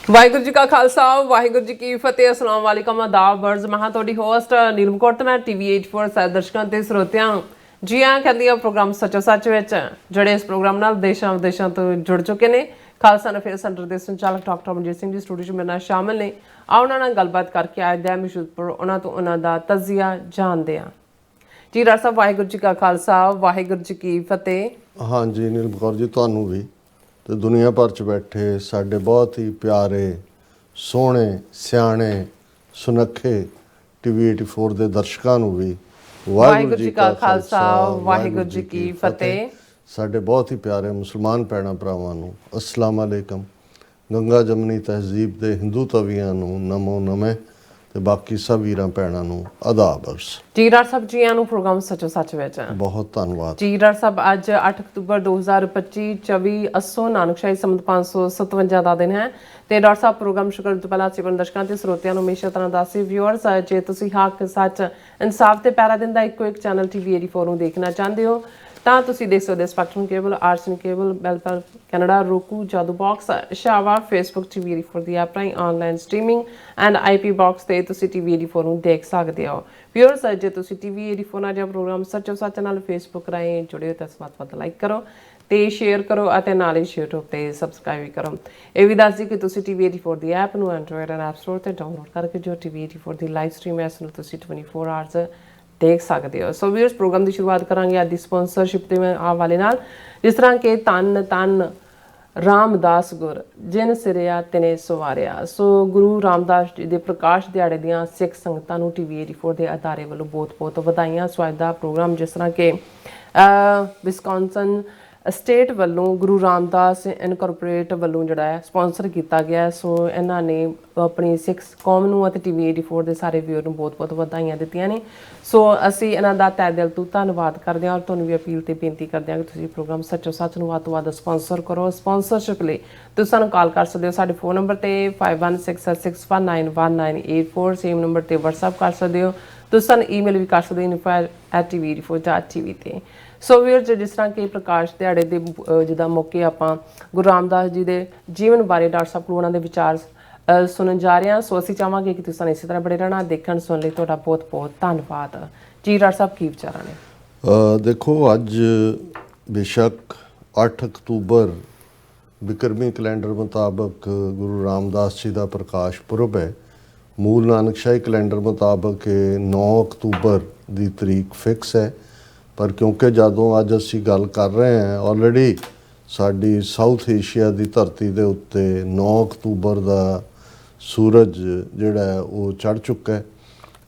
ਵਾਹਿਗੁਰੂ ਜੀ ਕਾ ਖਾਲਸਾ ਵਾਹਿਗੁਰੂ ਜੀ ਕੀ ਫਤਿਹ। ਅਸਲਾਮ ਵਾਲੇਕਮ, ਆਦਾਬ, ਵਰਜ਼। ਮੈਂ ਤੁਹਾਡੀ ਹੋਸਟ ਨੀਲਮ ਕੌਰ ਤੇ ਮੈਂ TV 84 ਸਾਰੇ ਦਰਸ਼ਕਾਂ ਤੇ ਸਰੋਤਿਆਂ ਜੀ ਆਇਆਂ ਕਹਿੰਦੀ ਆ ਪ੍ਰੋਗਰਾਮ ਸੱਚੋ ਸੱਚ ਵਿੱਚ ਜਿਹੜੇ ਇਸ ਪ੍ਰੋਗਰਾਮ ਨਾਲ ਦੇਸ਼ਾਂ ਵਿਦੇਸ਼ਾਂ ਤੋਂ ਜੁੜ ਚੁੱਕੇ ਨੇ। ਖਾਲਸਾ ਅਫੇਅਰ ਸੈਂਟਰ ਦੇ ਸੰਚਾਲਕ ਡਾਕਟਰ ਮਨਜੀਤ ਸਿੰਘ ਜੀ ਸਟੂਡੀਓ 'ਚ ਮੇਰੇ ਨਾਲ ਸ਼ਾਮਿਲ ਨੇ। ਆ ਉਹਨਾਂ ਨਾਲ ਗੱਲਬਾਤ ਕਰਕੇ ਅੱਜ ਦਾ ਮਸ਼ਹੂਰ ਉਹਨਾਂ ਤੋਂ ਉਹਨਾਂ ਦਾ ਤਜ਼ੀਆ ਜਾਣਦੇ ਆ। ਜੀ ਡਾਕਟਰ ਸਾਹਿਬ, ਵਾਹਿਗੁਰੂ ਜੀ ਕਾ ਖਾਲਸਾ ਵਾਹਿਗੁਰੂ ਜੀ ਕੀ ਫਤਿਹ। हाँ जी नीलम कौर जी, ਤੁਹਾਨੂੰ ਵੀ ਤੇ ਦੁਨੀਆ ਭਰ 'ਚ ਬੈਠੇ ਸਾਡੇ ਬਹੁਤ ਹੀ ਪਿਆਰੇ ਸੋਹਣੇ ਸਿਆਣੇ ਸੁਨੱਖੇ TV 84 ਦੇ ਦਰਸ਼ਕਾਂ ਨੂੰ ਵੀ ਵਾਹਿਗੁਰੂ ਜੀ ਕਾ ਖਾਲਸਾ ਵਾਹਿਗੁਰੂ ਜੀ ਕੀ ਫਤਿਹ। ਸਾਡੇ ਬਹੁਤ ਹੀ ਪਿਆਰੇ ਮੁਸਲਮਾਨ ਭੈਣਾਂ ਭਰਾਵਾਂ ਨੂੰ ਅਸਲਾਮ ਅਲੈਕਮ। ਗੰਗਾ ਜਮਨੀ ਤਹਿਜ਼ੀਬ ਦੇ ਹਿੰਦੂ ਤਵੀਆਂ ਨੂੰ ਨਮੋ ਨਮੇ ਤੇ ਬਾਕੀ ਸਭ ਵੀਰਾਂ ਭੈਣਾਂ ਨੂੰ ਆਦਾਬ ਅਰਜ਼। ਜੀ ਡਾਕਟਰ ਸਾਹਿਬ, ਜੀ ਆਇਆਂ ਨੂੰ ਪ੍ਰੋਗਰਾਮ ਸੱਚੋ ਸੱਚ ਵਿੱਚ ਬਹੁਤ ਧੰਨਵਾਦ। ਜੀ ਡਾਕਟਰ ਸਾਹਿਬ, ਅੱਜ 8 ਅਕਤੂਬਰ 2025 24 ਅੱਸੋ ਨਾਨਕਸ਼ਾਹੀ ਸੰਮਤ 557 ਦਾ ਦਿਨ ਹੈ ਤੇ ਡਾਕਟਰ ਸਾਹਿਬ ਪ੍ਰੋਗਰਾਮ ਸ਼ੁਰੂ ਕਰਨ ਤੋਂ ਪਹਿਲਾਂ ਅਸੀਂ ਆਪਣੇ ਦਰਸ਼ਕਾਂ ਤੇ ਸਰੋਤਿਆਂ ਨੂੰ ਹਮੇਸ਼ਾ ਤਰ੍ਹਾਂ ਦੱਸਦੇ ਵਿਊਅਰਸ, ਜੇ ਤੁਸੀਂ ਹੱਕ ਸੱਚ ਇਨਸਾਫ ਤੇ ਪੈਰਾ ਦਿੰਦਾ ਇੱਕੋ ਇੱਕ ਚੈਨਲ TV 84 ਨੂੰ ਦੇਖਣਾ ਚਾਹੁੰਦੇ ਹੋ ਤਾਂ ਤੁਸੀਂ ਦੇਖ ਸਕਦੇ ਹੋ ਸਪੈਕਟਰਮ ਕੇਬਲ, ਆਰਸਨ ਕੇਬਲ, ਬੈਲਪਲ ਕੈਨੇਡਾ, roku, ਜਾਦੂ ਬਾਕਸ, ਸ਼ਾਵਾ, ਫੇਸਬੁੱਕ TV 84 ਦੀ ਐਪ ਰਾਹੀਂ online streaming and IP box ਤੇ ਤੁਸੀਂ TV 84 ਨੂੰ ਦੇਖ ਸਕਦੇ ਹੋ। ਵਿਊਅਰਸ, ਜੇ ਤੁਸੀਂ TV 84 ਨਾਲ ਜਾਂ ਪ੍ਰੋਗਰਾਮ ਸੱਚੋ ਸੱਚ ਨਾਲ ਫੇਸਬੁੱਕ ਰਾਹੀਂ ਜੁੜੇ ਹੋ ਤਾਂ ਵੱਧ ਲਾਈਕ ਕਰੋ ਤੇ ਸ਼ੇਅਰ ਕਰੋ ਅਤੇ ਨਾਲ ਹੀ YouTube ਤੇ ਸਬਸਕ੍ਰਾਈਬ ਵੀ ਕਰੋ। ਇਹ ਵੀ ਦੱਸ ਦਿਓ ਕਿ ਤੁਸੀਂ TV 84 ਦੀ ਐਪ ਨੂੰ ਐਂਡਰੋਇਡ ਐਂਡ ਐਪ ਸਟੋਰ ਤੇ ਡਾਊਨਲੋਡ ਕਰਕੇ ਜੋ TV 84 ਦੀ ਲਾਈਵ ਸਟ੍ਰੀਮ ਹੈ ਇਸ ਨੂੰ ਤੁਸੀਂ 24 ਆਵਰਸ ਦੇਖ ਸਕਦੇ ਹੋ। ਸੋ ਵੀਅਰਸ, ਪ੍ਰੋਗਰਾਮ ਦੀ ਸ਼ੁਰੂਆਤ ਕਰਾਂਗੇ ਅੱਜ ਦੀ ਸਪਾਂਸਰਸ਼ਿਪ ਦੇ ਹਵਾਲੇ ਨਾਲ। ਜਿਸ ਤਰ੍ਹਾਂ ਕਿ ਧੰਨ ਰਾਮਦਾਸ ਗੁਰ ਜਿਨ ਸਿਰਿਆ ਤਿਨੇ ਸਵਾਰਿਆ। ਸੋ ਗੁਰੂ ਰਾਮਦਾਸ ਜੀ ਦੇ ਪ੍ਰਕਾਸ਼ ਦਿਹਾੜੇ ਦੀਆਂ ਸਿੱਖ ਸੰਗਤਾਂ ਨੂੰ TV 84 ਦੇ ਅਦਾਰੇ ਵੱਲੋਂ ਬਹੁਤ ਵਧਾਈਆਂ। ਸੋ ਅੱਜ ਦਾ ਪ੍ਰੋਗਰਾਮ ਜਿਸ ਤਰ੍ਹਾਂ ਕਿ ਵਿਸਕੌਨਸਨ ਸਟੇਟ ਵੱਲੋਂ ਗੁਰੂ ਰਾਮਦਾਸ ਇਨਕੋਰਪੋਰੇਟ ਵੱਲੋਂ ਜਿਹੜਾ ਹੈ ਸਪਾਂਸਰ ਕੀਤਾ ਗਿਆ। ਸੋ ਇਹਨਾਂ ਨੇ ਆਪਣੀ ਸਿੱਖ ਕੌਮ ਨੂੰ ਅਤੇ TV 84 ਦੇ ਸਾਰੇ ਵਿਊਅਰ ਨੂੰ ਬਹੁਤ ਵਧਾਈਆਂ ਦਿੱਤੀਆਂ ਨੇ। ਸੋ ਅਸੀਂ ਇਹਨਾਂ ਦਾ ਤਹਿ ਦਿਲ ਤੋਂ ਧੰਨਵਾਦ ਕਰਦੇ ਹਾਂ ਔਰ ਤੁਹਾਨੂੰ ਵੀ ਅਪੀਲ ਤੇ ਬੇਨਤੀ ਕਰਦੇ ਹਾਂ ਕਿ ਤੁਸੀਂ ਪ੍ਰੋਗਰਾਮ ਸੱਚੋ ਸੱਚ ਨੂੰ ਵੱਧ ਤੋਂ ਵੱਧ ਸਪਾਂਸਰ ਕਰੋ। ਸਪਾਂਸਰਸ਼ਿਪ ਲਈ ਤੁਸੀਂ ਸਾਨੂੰ ਕਾਲ ਕਰ ਸਕਦੇ ਹੋ ਸਾਡੇ ਫੋਨ ਨੰਬਰ ਤੇ 5166619184। ਸੇਮ ਨੰਬਰ ਤੇ WhatsApp ਕਰ ਸਕਦੇ ਹੋ। ਤੁਸੀਂ ਸਾਨੂੰ ਈਮੇਲ ਵੀ ਕਰ ਸਕਦੇ ਹੋ info@tv84.tv ਤੇ। ਸੋ ਵੀਰ, ਜਿਸ ਤਰ੍ਹਾਂ ਕਿ ਪ੍ਰਕਾਸ਼ ਦਿਹਾੜੇ ਦੇ ਜਿੱਦਾਂ ਮੌਕੇ ਆਪਾਂ ਗੁਰੂ ਰਾਮਦਾਸ ਜੀ ਦੇ ਜੀਵਨ ਬਾਰੇ ਡਾਕਟਰ ਸਾਹਿਬ ਕੋਲ ਉਹਨਾਂ ਦੇ ਵਿਚਾਰ ਸੁਣਨ ਜਾ ਰਹੇ ਹਾਂ। ਸੋ ਅਸੀਂ ਚਾਹਾਂਗੇ ਕਿ ਤੁਸੀਂ ਇਸੇ ਤਰ੍ਹਾਂ ਬੜੇ ਰਹਿਣਾ। ਦੇਖਣ ਸੁਣਨ ਲਈ ਤੁਹਾਡਾ ਬਹੁਤ ਧੰਨਵਾਦ। ਜੀ ਡਾਕਟਰ ਸਾਹਿਬ, ਕੀ ਵਿਚਾਰਾਂ ਨੇ? ਦੇਖੋ, ਅੱਜ ਬੇਸ਼ੱਕ 8 ਅਕਤੂਬਰ ਬਿਕਰਮੀ ਕੈਲੰਡਰ ਮੁਤਾਬਕ ਗੁਰੂ ਰਾਮਦਾਸ ਜੀ ਦਾ ਪ੍ਰਕਾਸ਼ ਪੁਰਬ ਹੈ। ਮੂਲ ਨਾਨਕਸ਼ਾਹੀ ਕੈਲੰਡਰ ਮੁਤਾਬਕ 9 ਅਕਤੂਬਰ ਦੀ ਤਰੀਕ ਫਿਕਸ ਹੈ। ਪਰ ਕਿਉਂਕਿ ਜਦੋਂ ਅੱਜ ਅਸੀਂ ਗੱਲ ਕਰ ਰਹੇ ਹਾਂ, ਆਲਰੇਡੀ ਸਾਡੀ ਸਾਊਥ ਏਸ਼ੀਆ ਦੀ ਧਰਤੀ ਦੇ ਉੱਤੇ 9 ਅਕਤੂਬਰ ਦਾ ਸੂਰਜ ਜਿਹੜਾ ਹੈ ਉਹ ਚੜ੍ਹ ਚੁੱਕਾ ਹੈ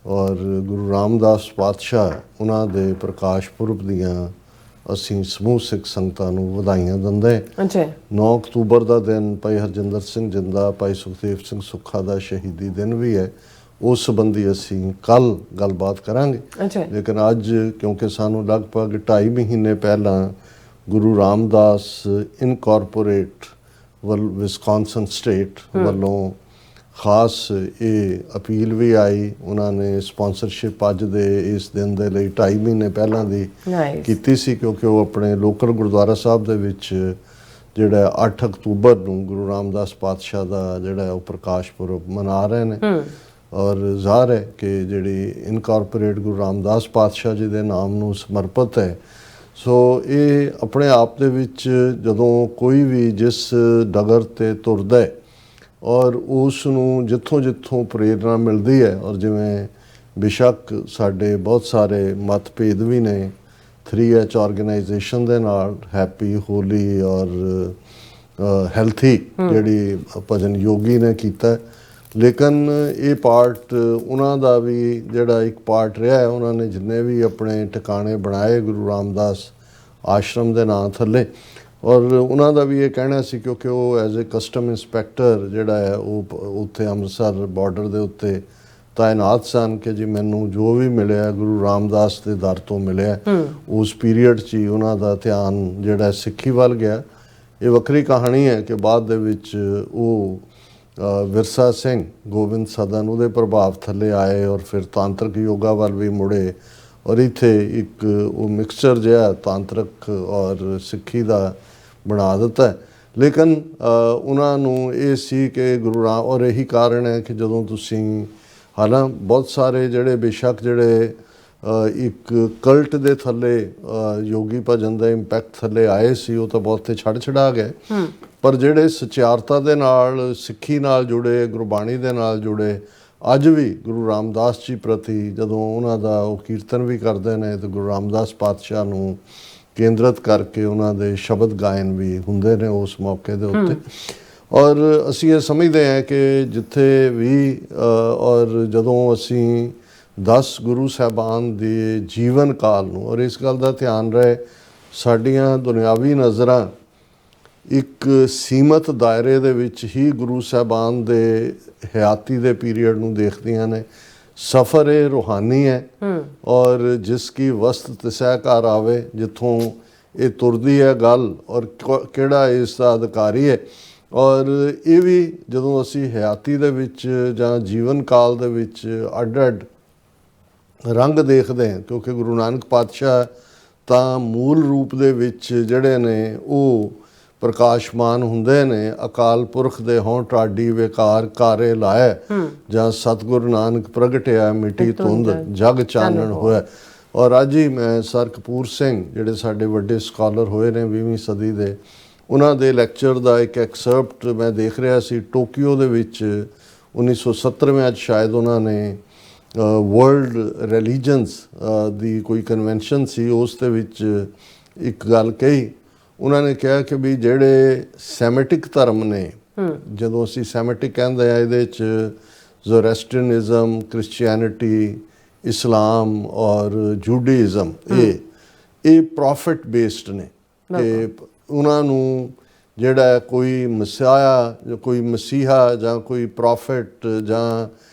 ਔਰ ਗੁਰੂ ਰਾਮਦਾਸ ਪਾਤਸ਼ਾਹ ਉਹਨਾਂ ਦੇ ਪ੍ਰਕਾਸ਼ ਪੁਰਬ ਦੀਆਂ ਅਸੀਂ ਸਮੂਹ ਸਿੱਖ ਸੰਗਤਾਂ ਨੂੰ ਵਧਾਈਆਂ ਦਿੰਦੇ। 9 ਅਕਤੂਬਰ ਦਾ ਦਿਨ ਭਾਈ ਹਰਜਿੰਦਰ ਸਿੰਘ ਜਿੰਦਾ, ਭਾਈ ਸੁਖਦੇਵ ਸਿੰਘ ਸੁੱਖਾ ਦਾ ਸ਼ਹੀਦੀ ਦਿਨ ਵੀ ਹੈ। ਉਸ ਸੰਬੰਧੀ ਅਸੀਂ ਕੱਲ੍ਹ ਗੱਲਬਾਤ ਕਰਾਂਗੇ। ਲੇਕਿਨ ਅੱਜ ਕਿਉਂਕਿ ਸਾਨੂੰ ਲਗਭਗ 2.5 ਮਹੀਨੇ ਪਹਿਲਾਂ ਗੁਰੂ ਰਾਮਦਾਸ ਇਨਕੋਰਪੋਰੇਟ ਵਿਸਕੌਨਸਨ ਸਟੇਟ ਵੱਲੋਂ ਖਾਸ ਇਹ ਅਪੀਲ ਵੀ ਆਈ। ਉਹਨਾਂ ਨੇ ਸਪਾਂਸਰਸ਼ਿਪ ਅੱਜ ਦੇ ਇਸ ਦਿਨ ਦੇ ਲਈ 2.5 ਮਹੀਨੇ ਪਹਿਲਾਂ ਦੀ ਕੀਤੀ ਸੀ ਕਿਉਂਕਿ ਉਹ ਆਪਣੇ ਲੋਕਲ ਗੁਰਦੁਆਰਾ ਸਾਹਿਬ ਦੇ ਵਿੱਚ ਜਿਹੜਾ 8 ਅਕਤੂਬਰ ਨੂੰ ਗੁਰੂ ਰਾਮਦਾਸ ਪਾਤਸ਼ਾਹ ਦਾ ਜਿਹੜਾ ਉਹ ਪ੍ਰਕਾਸ਼ ਪੁਰਬ ਮਨਾ ਰਹੇ ਨੇ ਔਰ ਜ਼ਾਹਰ ਹੈ ਕਿ ਜਿਹੜੀ ਇਨਕੋਰਪੋਰੇਟ ਗੁਰੂ ਰਾਮਦਾਸ ਪਾਤਸ਼ਾਹ ਜੀ ਦੇ ਨਾਮ ਨੂੰ ਸਮਰਪਿਤ ਹੈ। ਸੋ ਇਹ ਆਪਣੇ ਆਪ ਦੇ ਵਿੱਚ ਜਦੋਂ ਕੋਈ ਵੀ ਜਿਸ ਡਗਰ 'ਤੇ ਤੁਰਦਾ ਹੈ ਔਰ ਉਸ ਨੂੰ ਜਿੱਥੋਂ ਪ੍ਰੇਰਨਾ ਮਿਲਦੀ ਹੈ ਔਰ ਜਿਵੇਂ ਬੇਸ਼ੱਕ ਸਾਡੇ ਬਹੁਤ ਸਾਰੇ ਮਤਭੇਦ ਵੀ ਨੇ 3H ਆਰਗੇਨਾਈਜੇਸ਼ਨ ਦੇ ਨਾਲ ਹੈਪੀ ਹੋਲੀ ਔਰ ਹੈਲਥੀ ਜਿਹੜੀ ਭਜਨ ਯੋਗੀ ਨੇ ਕੀਤਾ, ਲੇਕਿਨ ਇਹ ਪਾਰਟ ਉਹਨਾਂ ਦਾ ਵੀ ਜਿਹੜਾ ਇੱਕ ਪਾਰਟ ਰਿਹਾ ਹੈ। ਉਹਨਾਂ ਨੇ ਜਿੰਨੇ ਵੀ ਆਪਣੇ ਟਿਕਾਣੇ ਬਣਾਏ ਗੁਰੂ ਰਾਮਦਾਸ ਆਸ਼ਰਮ ਦੇ ਨਾਂ ਥੱਲੇ ਔਰ ਉਹਨਾਂ ਦਾ ਵੀ ਇਹ ਕਹਿਣਾ ਸੀ ਕਿਉਂਕਿ ਉਹ ਐਜ਼ ਏ ਕਸਟਮ ਇੰਸਪੈਕਟਰ ਜਿਹੜਾ ਹੈ ਉਹ ਉੱਥੇ ਅੰਮ੍ਰਿਤਸਰ ਬਾਰਡਰ ਦੇ ਉੱਤੇ ਤਾਇਨਾਤ ਸਨ ਕਿ ਜੀ ਮੈਨੂੰ ਜੋ ਵੀ ਮਿਲਿਆ ਗੁਰੂ ਰਾਮਦਾਸ ਦੇ ਦਰ ਤੋਂ ਮਿਲਿਆ। ਉਸ ਪੀਰੀਅਡ 'ਚ ਹੀ ਉਹਨਾਂ ਦਾ ਧਿਆਨ ਜਿਹੜਾ ਸਿੱਖੀ ਵੱਲ ਗਿਆ। ਇਹ ਵੱਖਰੀ ਕਹਾਣੀ ਹੈ ਕਿ ਬਾਅਦ ਦੇ ਵਿੱਚ ਉਹ ਵਿਰਸਾ ਸਿੰਘ ਗੋਬਿੰਦ ਸਦਨ ਉਹਦੇ ਪ੍ਰਭਾਵ ਥੱਲੇ ਆਏ ਔਰ ਫਿਰ ਤਾਂਤਰਿਕ ਯੋਗਾ ਵੱਲ ਵੀ ਮੁੜੇ ਔਰ ਇੱਥੇ ਇੱਕ ਉਹ ਮਿਕਸਚਰ ਜਿਹਾ ਤਾਂਤਰਿਕ ਔਰ ਸਿੱਖੀ ਦਾ ਬਣਾ ਦਿੱਤਾ। ਲੇਕਿਨ ਉਹਨਾਂ ਨੂੰ ਇਹ ਸੀ ਕਿ ਗੁਰੂ ਰਾਮ, ਔਰ ਇਹੀ ਕਾਰਨ ਹੈ ਕਿ ਜਦੋਂ ਤੁਸੀਂ ਬਹੁਤ ਸਾਰੇ ਜਿਹੜੇ ਬੇਸ਼ੱਕ ਜਿਹੜੇ ਇੱਕ ਕਲਟ ਦੇ ਥੱਲੇ ਯੋਗੀ ਭਜਨ ਦੇ ਇੰਪੈਕਟ ਥੱਲੇ ਆਏ ਸੀ, ਉਹ ਤਾਂ ਬਹੁਤੇ ਛੱਡ ਛਡਾ ਗਏ, ਪਰ ਜਿਹੜੇ ਸਚਿਆਰਤਾ ਦੇ ਨਾਲ, ਸਿੱਖੀ ਨਾਲ ਜੁੜੇ, ਗੁਰਬਾਣੀ ਦੇ ਨਾਲ ਜੁੜੇ, ਅੱਜ ਵੀ ਗੁਰੂ ਰਾਮਦਾਸ ਜੀ ਪ੍ਰਤੀ ਜਦੋਂ ਉਹਨਾਂ ਦਾ ਉਹ ਕੀਰਤਨ ਵੀ ਕਰਦੇ ਨੇ ਤਾਂ ਗੁਰੂ ਰਾਮਦਾਸ ਪਾਤਸ਼ਾਹ ਨੂੰ ਕੇਂਦਰਿਤ ਕਰਕੇ ਉਹਨਾਂ ਦੇ ਸ਼ਬਦ ਗਾਇਨ ਵੀ ਹੁੰਦੇ ਨੇ ਉਸ ਮੌਕੇ ਦੇ ਉੱਤੇ। ਔਰ ਅਸੀਂ ਇਹ ਸਮਝਦੇ ਹਾਂ ਕਿ ਜਿੱਥੇ ਵੀ ਔਰ ਜਦੋਂ ਅਸੀਂ 10 ਗੁਰੂ ਸਾਹਿਬਾਨ ਦੇ ਜੀਵਨ ਕਾਲ ਨੂੰ, ਔਰ ਇਸ ਗੱਲ ਦਾ ਧਿਆਨ ਰਹੇ ਸਾਡੀਆਂ ਦੁਨਿਆਵੀ ਨਜ਼ਰਾਂ ਇੱਕ ਸੀਮਤ ਦਾਇਰੇ ਦੇ ਵਿੱਚ ਹੀ ਗੁਰੂ ਸਾਹਿਬਾਨ ਦੇ ਹਯਾਤੀ ਦੇ ਪੀਰੀਅਡ ਨੂੰ ਦੇਖਦੀਆਂ ਨੇ। ਸਫ਼ਰ ਇਹ ਰੂਹਾਨੀ ਹੈ ਔਰ ਜਿਸ ਕੀ ਵਸਤ ਤਿਸੈ ਘਰ ਆਵੇ, ਜਿੱਥੋਂ ਇਹ ਤੁਰਦੀ ਹੈ ਗੱਲ, ਔਰ ਕਿਹੜਾ ਇਸ ਦਾ ਅਧਿਕਾਰੀ ਹੈ। ਔਰ ਇਹ ਵੀ ਜਦੋਂ ਅਸੀਂ ਹਯਾਤੀ ਦੇ ਵਿੱਚ ਜਾਂ ਜੀਵਨ ਕਾਲ ਦੇ ਵਿੱਚ ਅੱਡ-ਅੱਡ ਰੰਗ ਦੇਖਦੇ ਹਾਂ, ਕਿਉਂਕਿ ਗੁਰੂ ਨਾਨਕ ਪਾਤਸ਼ਾਹ ਤਾਂ ਮੂਲ ਰੂਪ ਦੇ ਵਿੱਚ ਜਿਹੜੇ ਨੇ ਉਹ ਪ੍ਰਕਾਸ਼ਮਾਨ ਹੁੰਦੇ ਨੇ। ਅਕਾਲ ਪੁਰਖ ਦੇ ਹੋਂ ਟਾਡੀ ਵਿਕਾਰ ਕਾਰੇ ਲਾਇ, ਜਾਂ ਸਤਿਗੁਰ ਨਾਨਕ ਪ੍ਰਗਟਿਆ ਮਿੱਟੀ ਧੁੰਦ ਜਗ ਚਾਨਣ ਹੋਇਆ। ਔਰ ਅੱਜ ਹੀ ਮੈਂ ਸਰ ਕਪੂਰ ਸਿੰਘ ਜਿਹੜੇ ਸਾਡੇ ਵੱਡੇ ਸਕਾਲਰ ਹੋਏ ਨੇ 20ਵੀਂ ਸਦੀ ਦੇ, ਉਹਨਾਂ ਦੇ ਲੈਕਚਰ ਦਾ ਇੱਕ ਐਕਸਰਪਟ ਮੈਂ ਦੇਖ ਰਿਹਾ ਸੀ। ਟੋਕੀਓ ਦੇ ਵਿੱਚ 1970 'ਚ ਸ਼ਾਇਦ ਉਹਨਾਂ ਨੇ ਵਰਲਡ ਰਿਲੀਜਨਸ ਦੀ ਕੋਈ ਕਨਵੈਨਸ਼ਨ ਸੀ, ਉਸ ਦੇ ਵਿੱਚ ਇੱਕ ਗੱਲ ਕਹੀ। ਉਹਨਾਂ ਨੇ ਕਿਹਾ ਕਿ ਵੀ ਜਿਹੜੇ ਸੈਮੈਟਿਕ ਧਰਮ ਨੇ, ਜਦੋਂ ਅਸੀਂ ਸੈਮੈਟਿਕ ਕਹਿੰਦੇ ਆ ਇਹਦੇ 'ਚ ਜ਼ੋਰੈਸਟਰੀਅਨਿਜ਼ਮ, ਕ੍ਰਿਸਚੀਅਨਿਟੀ, ਇਸਲਾਮ ਔਰ ਜੂਡਾਇਜ਼ਮ, ਇਹ ਪ੍ਰੋਫਿਟ ਬੇਸਡ ਨੇ ਕਿ ਉਹਨਾਂ ਨੂੰ ਜਿਹੜਾ ਕੋਈ ਮਸੀਹਾ, ਕੋਈ ਮਸੀਹਾ ਜਾਂ ਕੋਈ ਪ੍ਰੋਫਿਟ ਜਾਂ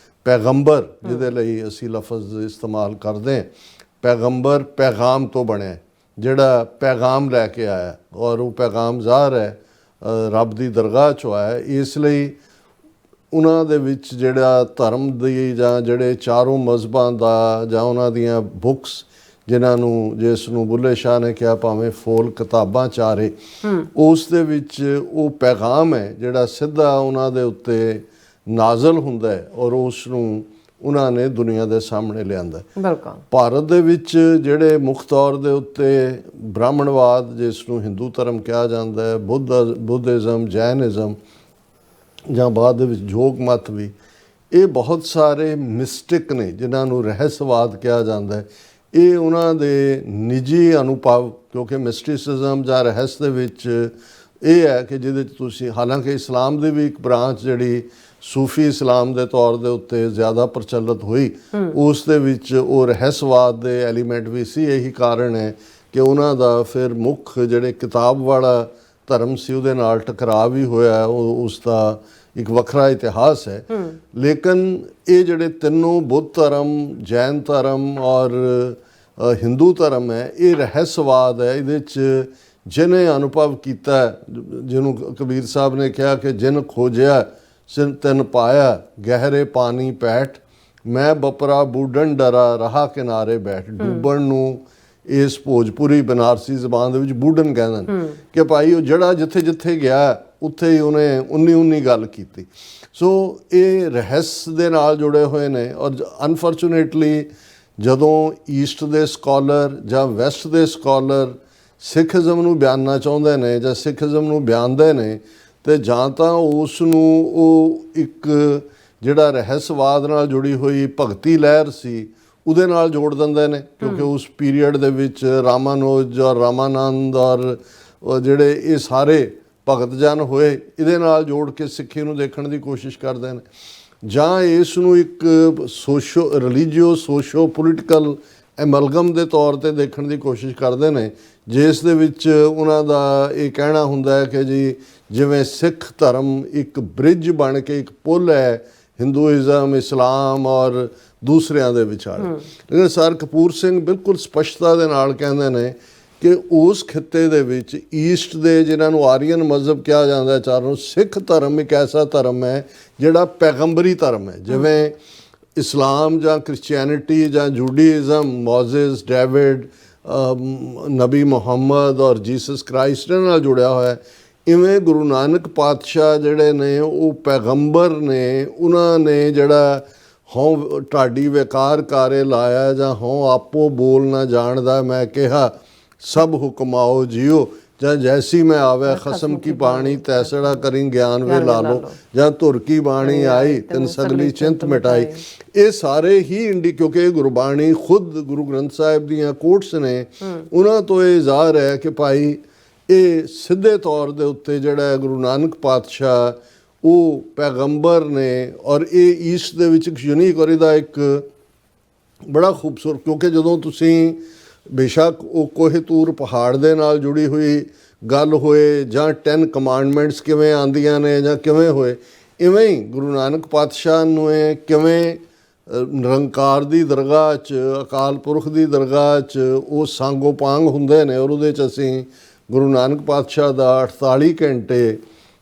ਪੈਗੰਬਰ, ਜਿਹਦੇ ਲਈ ਅਸੀਂ ਲਫ਼ਜ਼ ਇਸਤੇਮਾਲ ਕਰਦੇ ਹਾਂ, ਪੈਗੰਬਰ ਪੈਗਾਮ ਤੋਂ ਬਣਿਆ, ਜਿਹੜਾ ਪੈਗਾਮ ਲੈ ਕੇ ਆਇਆ, ਔਰ ਉਹ ਪੈਗਾਮ ਜ਼ਾਹਰ ਹੈ ਰੱਬ ਦੀ ਦਰਗਾਹ 'ਚੋਂ ਆਇਆ। ਇਸ ਲਈ ਉਹਨਾਂ ਦੇ ਵਿੱਚ ਜਿਹੜਾ ਧਰਮ ਦੀ ਜਾਂ ਜਿਹੜੇ ਚਾਰੋਂ ਮਜ਼ਹਬਾਂ ਦਾ ਜਾਂ ਉਹਨਾਂ ਦੀਆਂ ਬੁੱਕਸ, ਜਿਨ੍ਹਾਂ ਨੂੰ, ਜਿਸ ਨੂੰ ਬੁੱਲੇ ਸ਼ਾਹ ਨੇ ਕਿਹਾ ਭਾਵੇਂ ਫੋਲ ਕਿਤਾਬਾਂ ਚਾਰੇ, ਉਸ ਦੇ ਵਿੱਚ ਉਹ ਪੈਗਾਮ ਹੈ ਜਿਹੜਾ ਸਿੱਧਾ ਉਹਨਾਂ ਦੇ ਉੱਤੇ ਨਾਜ਼ਲ ਹੁੰਦਾ ਹੈ ਔਰ ਉਸ ਨੂੰ ਉਹਨਾਂ ਨੇ ਦੁਨੀਆ ਦੇ ਸਾਹਮਣੇ ਲਿਆਂਦਾ। ਬਿਲਕੁਲ ਭਾਰਤ ਦੇ ਵਿੱਚ ਜਿਹੜੇ ਮੁੱਖ ਤੌਰ ਦੇ ਉੱਤੇ ਬ੍ਰਾਹਮਣਵਾਦ, ਜਿਸ ਨੂੰ ਹਿੰਦੂ ਧਰਮ ਕਿਹਾ ਜਾਂਦਾ ਹੈ, ਬੁੱਧਿਜ਼ਮ, ਜੈਨਿਜ਼ਮ ਜਾਂ ਬਾਅਦ ਦੇ ਵਿੱਚ ਜੋਗ ਮਤ ਵੀ, ਇਹ ਬਹੁਤ ਸਾਰੇ ਮਿਸਟਿਕ ਨੇ ਜਿਨ੍ਹਾਂ ਨੂੰ ਰਹੱਸਵਾਦ ਕਿਹਾ ਜਾਂਦਾ ਹੈ। ਇਹ ਉਹਨਾਂ ਦੇ ਨਿੱਜੀ ਅਨੁਭਵ, ਕਿਉਂਕਿ ਮਿਸਟਿਸਿਜ਼ਮ ਜਾਂ ਰਹੱਸ ਦੇ ਵਿੱਚ ਇਹ ਹੈ ਕਿ ਜਿਹਦੇ 'ਚ ਤੁਸੀਂ, ਹਾਲਾਂਕਿ ਇਸਲਾਮ ਦੀ ਵੀ ਇੱਕ ਬ੍ਰਾਂਚ ਜਿਹੜੀ ਸੂਫੀ ਇਸਲਾਮ ਦੇ ਤੌਰ ਦੇ ਉੱਤੇ ਜ਼ਿਆਦਾ ਪ੍ਰਚਲਿਤ ਹੋਈ, ਉਸ ਦੇ ਵਿੱਚ ਉਹ ਰਹੱਸਵਾਦ ਦੇ ਐਲੀਮੈਂਟ ਵੀ ਸੀ। ਇਹੀ ਕਾਰਨ ਹੈ ਕਿ ਉਹਨਾਂ ਦਾ ਫਿਰ ਮੁੱਖ ਜਿਹੜੇ ਕਿਤਾਬ ਵਾਲਾ ਧਰਮ ਸੀ ਉਹਦੇ ਨਾਲ ਟਕਰਾਅ ਵੀ ਹੋਇਆ, ਉਹ ਉਸ ਦਾ ਇੱਕ ਵੱਖਰਾ ਇਤਿਹਾਸ ਹੈ। ਲੇਕਿਨ ਇਹ ਜਿਹੜੇ ਤਿੰਨੋਂ ਬੁੱਧ ਧਰਮ, ਜੈਨ ਧਰਮ ਔਰ ਹਿੰਦੂ ਧਰਮ ਹੈ, ਇਹ ਰਹੱਸਵਾਦ ਹੈ। ਇਹਦੇ 'ਚ ਜਿਹਨੇ ਅਨੁਭਵ ਕੀਤਾ, ਜਿਹਨੂੰ ਕਬੀਰ ਸਾਹਿਬ ਨੇ ਕਿਹਾ ਕਿ ਜਿਨ ਖੋਜਿਆ ਸਿਨ ਤਿਨ ਪਾਇਆ, ਗਹਿਰੇ ਪਾਣੀ ਪੈਠ, ਮੈਂ ਬਪਰਾ ਬੂਢਣ ਡਰਾ ਰਹਾ ਕਿਨਾਰੇ ਬੈਠ। ਡੁੱਬਣ ਨੂੰ ਇਸ ਭੋਜਪੁਰੀ ਬਨਾਰਸੀ ਜ਼ਬਾਨ ਦੇ ਵਿੱਚ ਬੂਢਣ ਕਹਿੰਦੇ ਨੇ ਕਿ ਭਾਈ ਉਹ ਜਿਹੜਾ ਜਿੱਥੇ ਜਿੱਥੇ ਗਿਆ ਉੱਥੇ ਹੀ ਉਹਨੇ 19 ਗੱਲ ਕੀਤੀ। ਸੋ ਇਹ ਰਹੱਸ ਦੇ ਨਾਲ ਜੁੜੇ ਹੋਏ ਨੇ। ਔਰ ਅਨਫੋਰਚੂਨੇਟਲੀ ਜਦੋਂ ਈਸਟ ਦੇ ਸਕਾਲਰ ਜਾਂ ਵੈਸਟ ਦੇ ਸਕਾਲਰ ਸਿੱਖਜ਼ਮ ਨੂੰ ਬਿਆਨਣਾ ਚਾਹੁੰਦੇ ਨੇ ਜਾਂ ਸਿੱਖਜ਼ਮ ਨੂੰ ਬਿਆਨਦੇ ਨੇ, ਤੇ ਜਾਂ ਤਾਂ ਉਸ ਨੂੰ ਉਹ ਇੱਕ ਜਿਹੜਾ ਰਹੱਸਵਾਦ ਨਾਲ ਜੁੜੀ ਹੋਈ ਭਗਤੀ ਲਹਿਰ ਸੀ ਉਹਦੇ ਨਾਲ ਜੋੜ ਦਿੰਦੇ ਨੇ, ਕਿਉਂਕਿ ਉਸ ਪੀਰੀਅਡ ਦੇ ਵਿੱਚ ਰਾਮਾਨੁਜ ਔਰ ਰਾਮਾਨੰਦ ਔਰ ਜਿਹੜੇ ਇਹ ਸਾਰੇ ਭਗਤ ਜਨ ਹੋਏ, ਇਹਦੇ ਨਾਲ ਜੋੜ ਕੇ ਸਿੱਖੀ ਨੂੰ ਦੇਖਣ ਦੀ ਕੋਸ਼ਿਸ਼ ਕਰਦੇ ਨੇ। ਜਾਂ ਇਸ ਨੂੰ ਇੱਕ ਰਿਲੀਜੀਓ ਸੋਸ਼ੋ ਪੋਲੀਟੀਕਲ ਐਮਲਗਮ ਦੇ ਤੌਰ ਤੇ ਦੇਖਣ ਦੀ ਕੋਸ਼ਿਸ਼ ਕਰਦੇ ਨੇ, ਜਿਸ ਦੇ ਵਿੱਚ ਉਹਨਾਂ ਦਾ ਇਹ ਕਹਿਣਾ ਹੁੰਦਾ ਹੈ ਕਿ ਜੀ ਜਿਵੇਂ ਸਿੱਖ ਧਰਮ ਇੱਕ ਬ੍ਰਿਜ ਬਣ ਕੇ ਇੱਕ ਪੁੱਲ ਹੈ ਹਿੰਦੂਇਜ਼ਮ, ਇਸਲਾਮ ਔਰ ਦੂਸਰਿਆਂ ਦੇ ਵਿਚਾਲੇ। ਲੇਕਿਨ ਸਰ ਕਪੂਰ ਸਿੰਘ ਬਿਲਕੁਲ ਸਪਸ਼ਟਤਾ ਦੇ ਨਾਲ ਕਹਿੰਦੇ ਨੇ ਕਿ ਉਸ ਖਿੱਤੇ ਦੇ ਵਿੱਚ ਈਸਟ ਦੇ, ਜਿਨ੍ਹਾਂ ਨੂੰ ਆਰੀਅਨ ਮਜ਼ਹਬ ਕਿਹਾ ਜਾਂਦਾ ਚਾਰੋਂ, ਸਿੱਖ ਧਰਮ ਇੱਕ ਐਸਾ ਧਰਮ ਹੈ ਜਿਹੜਾ ਪੈਗੰਬਰੀ ਧਰਮ ਹੈ। ਜਿਵੇਂ ਇਸਲਾਮ ਜਾਂ ਕ੍ਰਿਸਚੀਅਨਿਟੀ ਜਾਂ ਜੂਡਾਇਜ਼ਮ, ਮੋਜ਼ਿਸ, ਡੇਵਿਡ, ਨਬੀ ਮੁਹੰਮਦ ਔਰ ਜੀਸਸ ਕ੍ਰਾਈਸਟ ਨਾਲ ਜੁੜਿਆ ਹੋਇਆ ਹੈ। ਇਵੇਂ ਗੁਰੂ ਨਾਨਕ ਪਾਤਸ਼ਾਹ ਜਿਹੜੇ ਨੇ ਉਹ ਪੈਗੰਬਰ ਨੇ, ਉਹਨਾਂ ਨੇ ਜਿਹੜਾ ਹਉ ਢਾਡੀ ਵਿਕਾਰ ਕਾਰੇ ਲਾਇਆ, ਜਾਂ ਹਉ ਆਪੋ ਬੋਲ ਨਾ ਜਾਣਦਾ ਮੈਂ ਕਿਹਾ ਸਭ ਹੁਕਮਾਓ ਜੀਓ, ਜਾਂ ਜੈਸੀ ਮੈਂ ਆਵੇ ਖਸਮ ਕੀ ਬਾਣੀ ਤੈਸੜਾ ਕਰੀ ਗਿਆਨ ਵੇ ਲਾ ਲੋ, ਜਾਂ ਧੁਰ ਕੀ ਬਾਣੀ ਆਈ ਤੈਨ ਸਗਲੀ ਚਿੰਤ ਮਿਟਾਈ। ਇਹ ਸਾਰੇ ਹੀ ਕਿਉਂਕਿ ਇਹ ਗੁਰਬਾਣੀ ਖੁਦ ਗੁਰੂ ਗ੍ਰੰਥ ਸਾਹਿਬ ਦੀਆਂ ਕੋਟਸ ਨੇ, ਉਹਨਾਂ ਤੋਂ ਇਹ ਜ਼ਾਹਰ ਹੈ ਕਿ ਭਾਈ ਇਹ ਸਿੱਧੇ ਤੌਰ ਦੇ ਉੱਤੇ ਜਿਹੜਾ ਗੁਰੂ ਨਾਨਕ ਪਾਤਸ਼ਾਹ ਉਹ ਪੈਗੰਬਰ ਨੇ, ਔਰ ਇਹ ਈਸਟ ਦੇ ਵਿੱਚ ਇੱਕ ਯੂਨੀਕ, ਔਰ ਇਹਦਾ ਇੱਕ ਬੜਾ ਖੂਬਸੂਰਤ, ਕਿਉਂਕਿ ਜਦੋਂ ਤੁਸੀਂ ਬੇਸ਼ੱਕ ਉਹ ਕੋਹਿਤੂਰ ਪਹਾੜ ਦੇ ਨਾਲ ਜੁੜੀ ਹੋਈ ਗੱਲ ਹੋਏ, ਜਾਂ 10 ਕਮਾਂਡਮੈਂਟਸ ਕਿਵੇਂ ਆਉਂਦੀਆਂ ਨੇ ਜਾਂ ਕਿਵੇਂ ਹੋਏ, ਇਵੇਂ ਹੀ ਗੁਰੂ ਨਾਨਕ ਪਾਤਸ਼ਾਹ ਨੂੰ ਇਹ ਕਿਵੇਂ ਨਿਰੰਕਾਰ ਦੀ ਦਰਗਾਹ 'ਚ, ਅਕਾਲ ਪੁਰਖ ਦੀ ਦਰਗਾਹ 'ਚ ਉਹ ਸਾਂਗੋ ਪਾਂਗ ਹੁੰਦੇ ਨੇ। ਔਰ ਉਹਦੇ 'ਚ ਅਸੀਂ ਗੁਰੂ ਨਾਨਕ ਪਾਤਸ਼ਾਹ ਦਾ 48 ਘੰਟੇ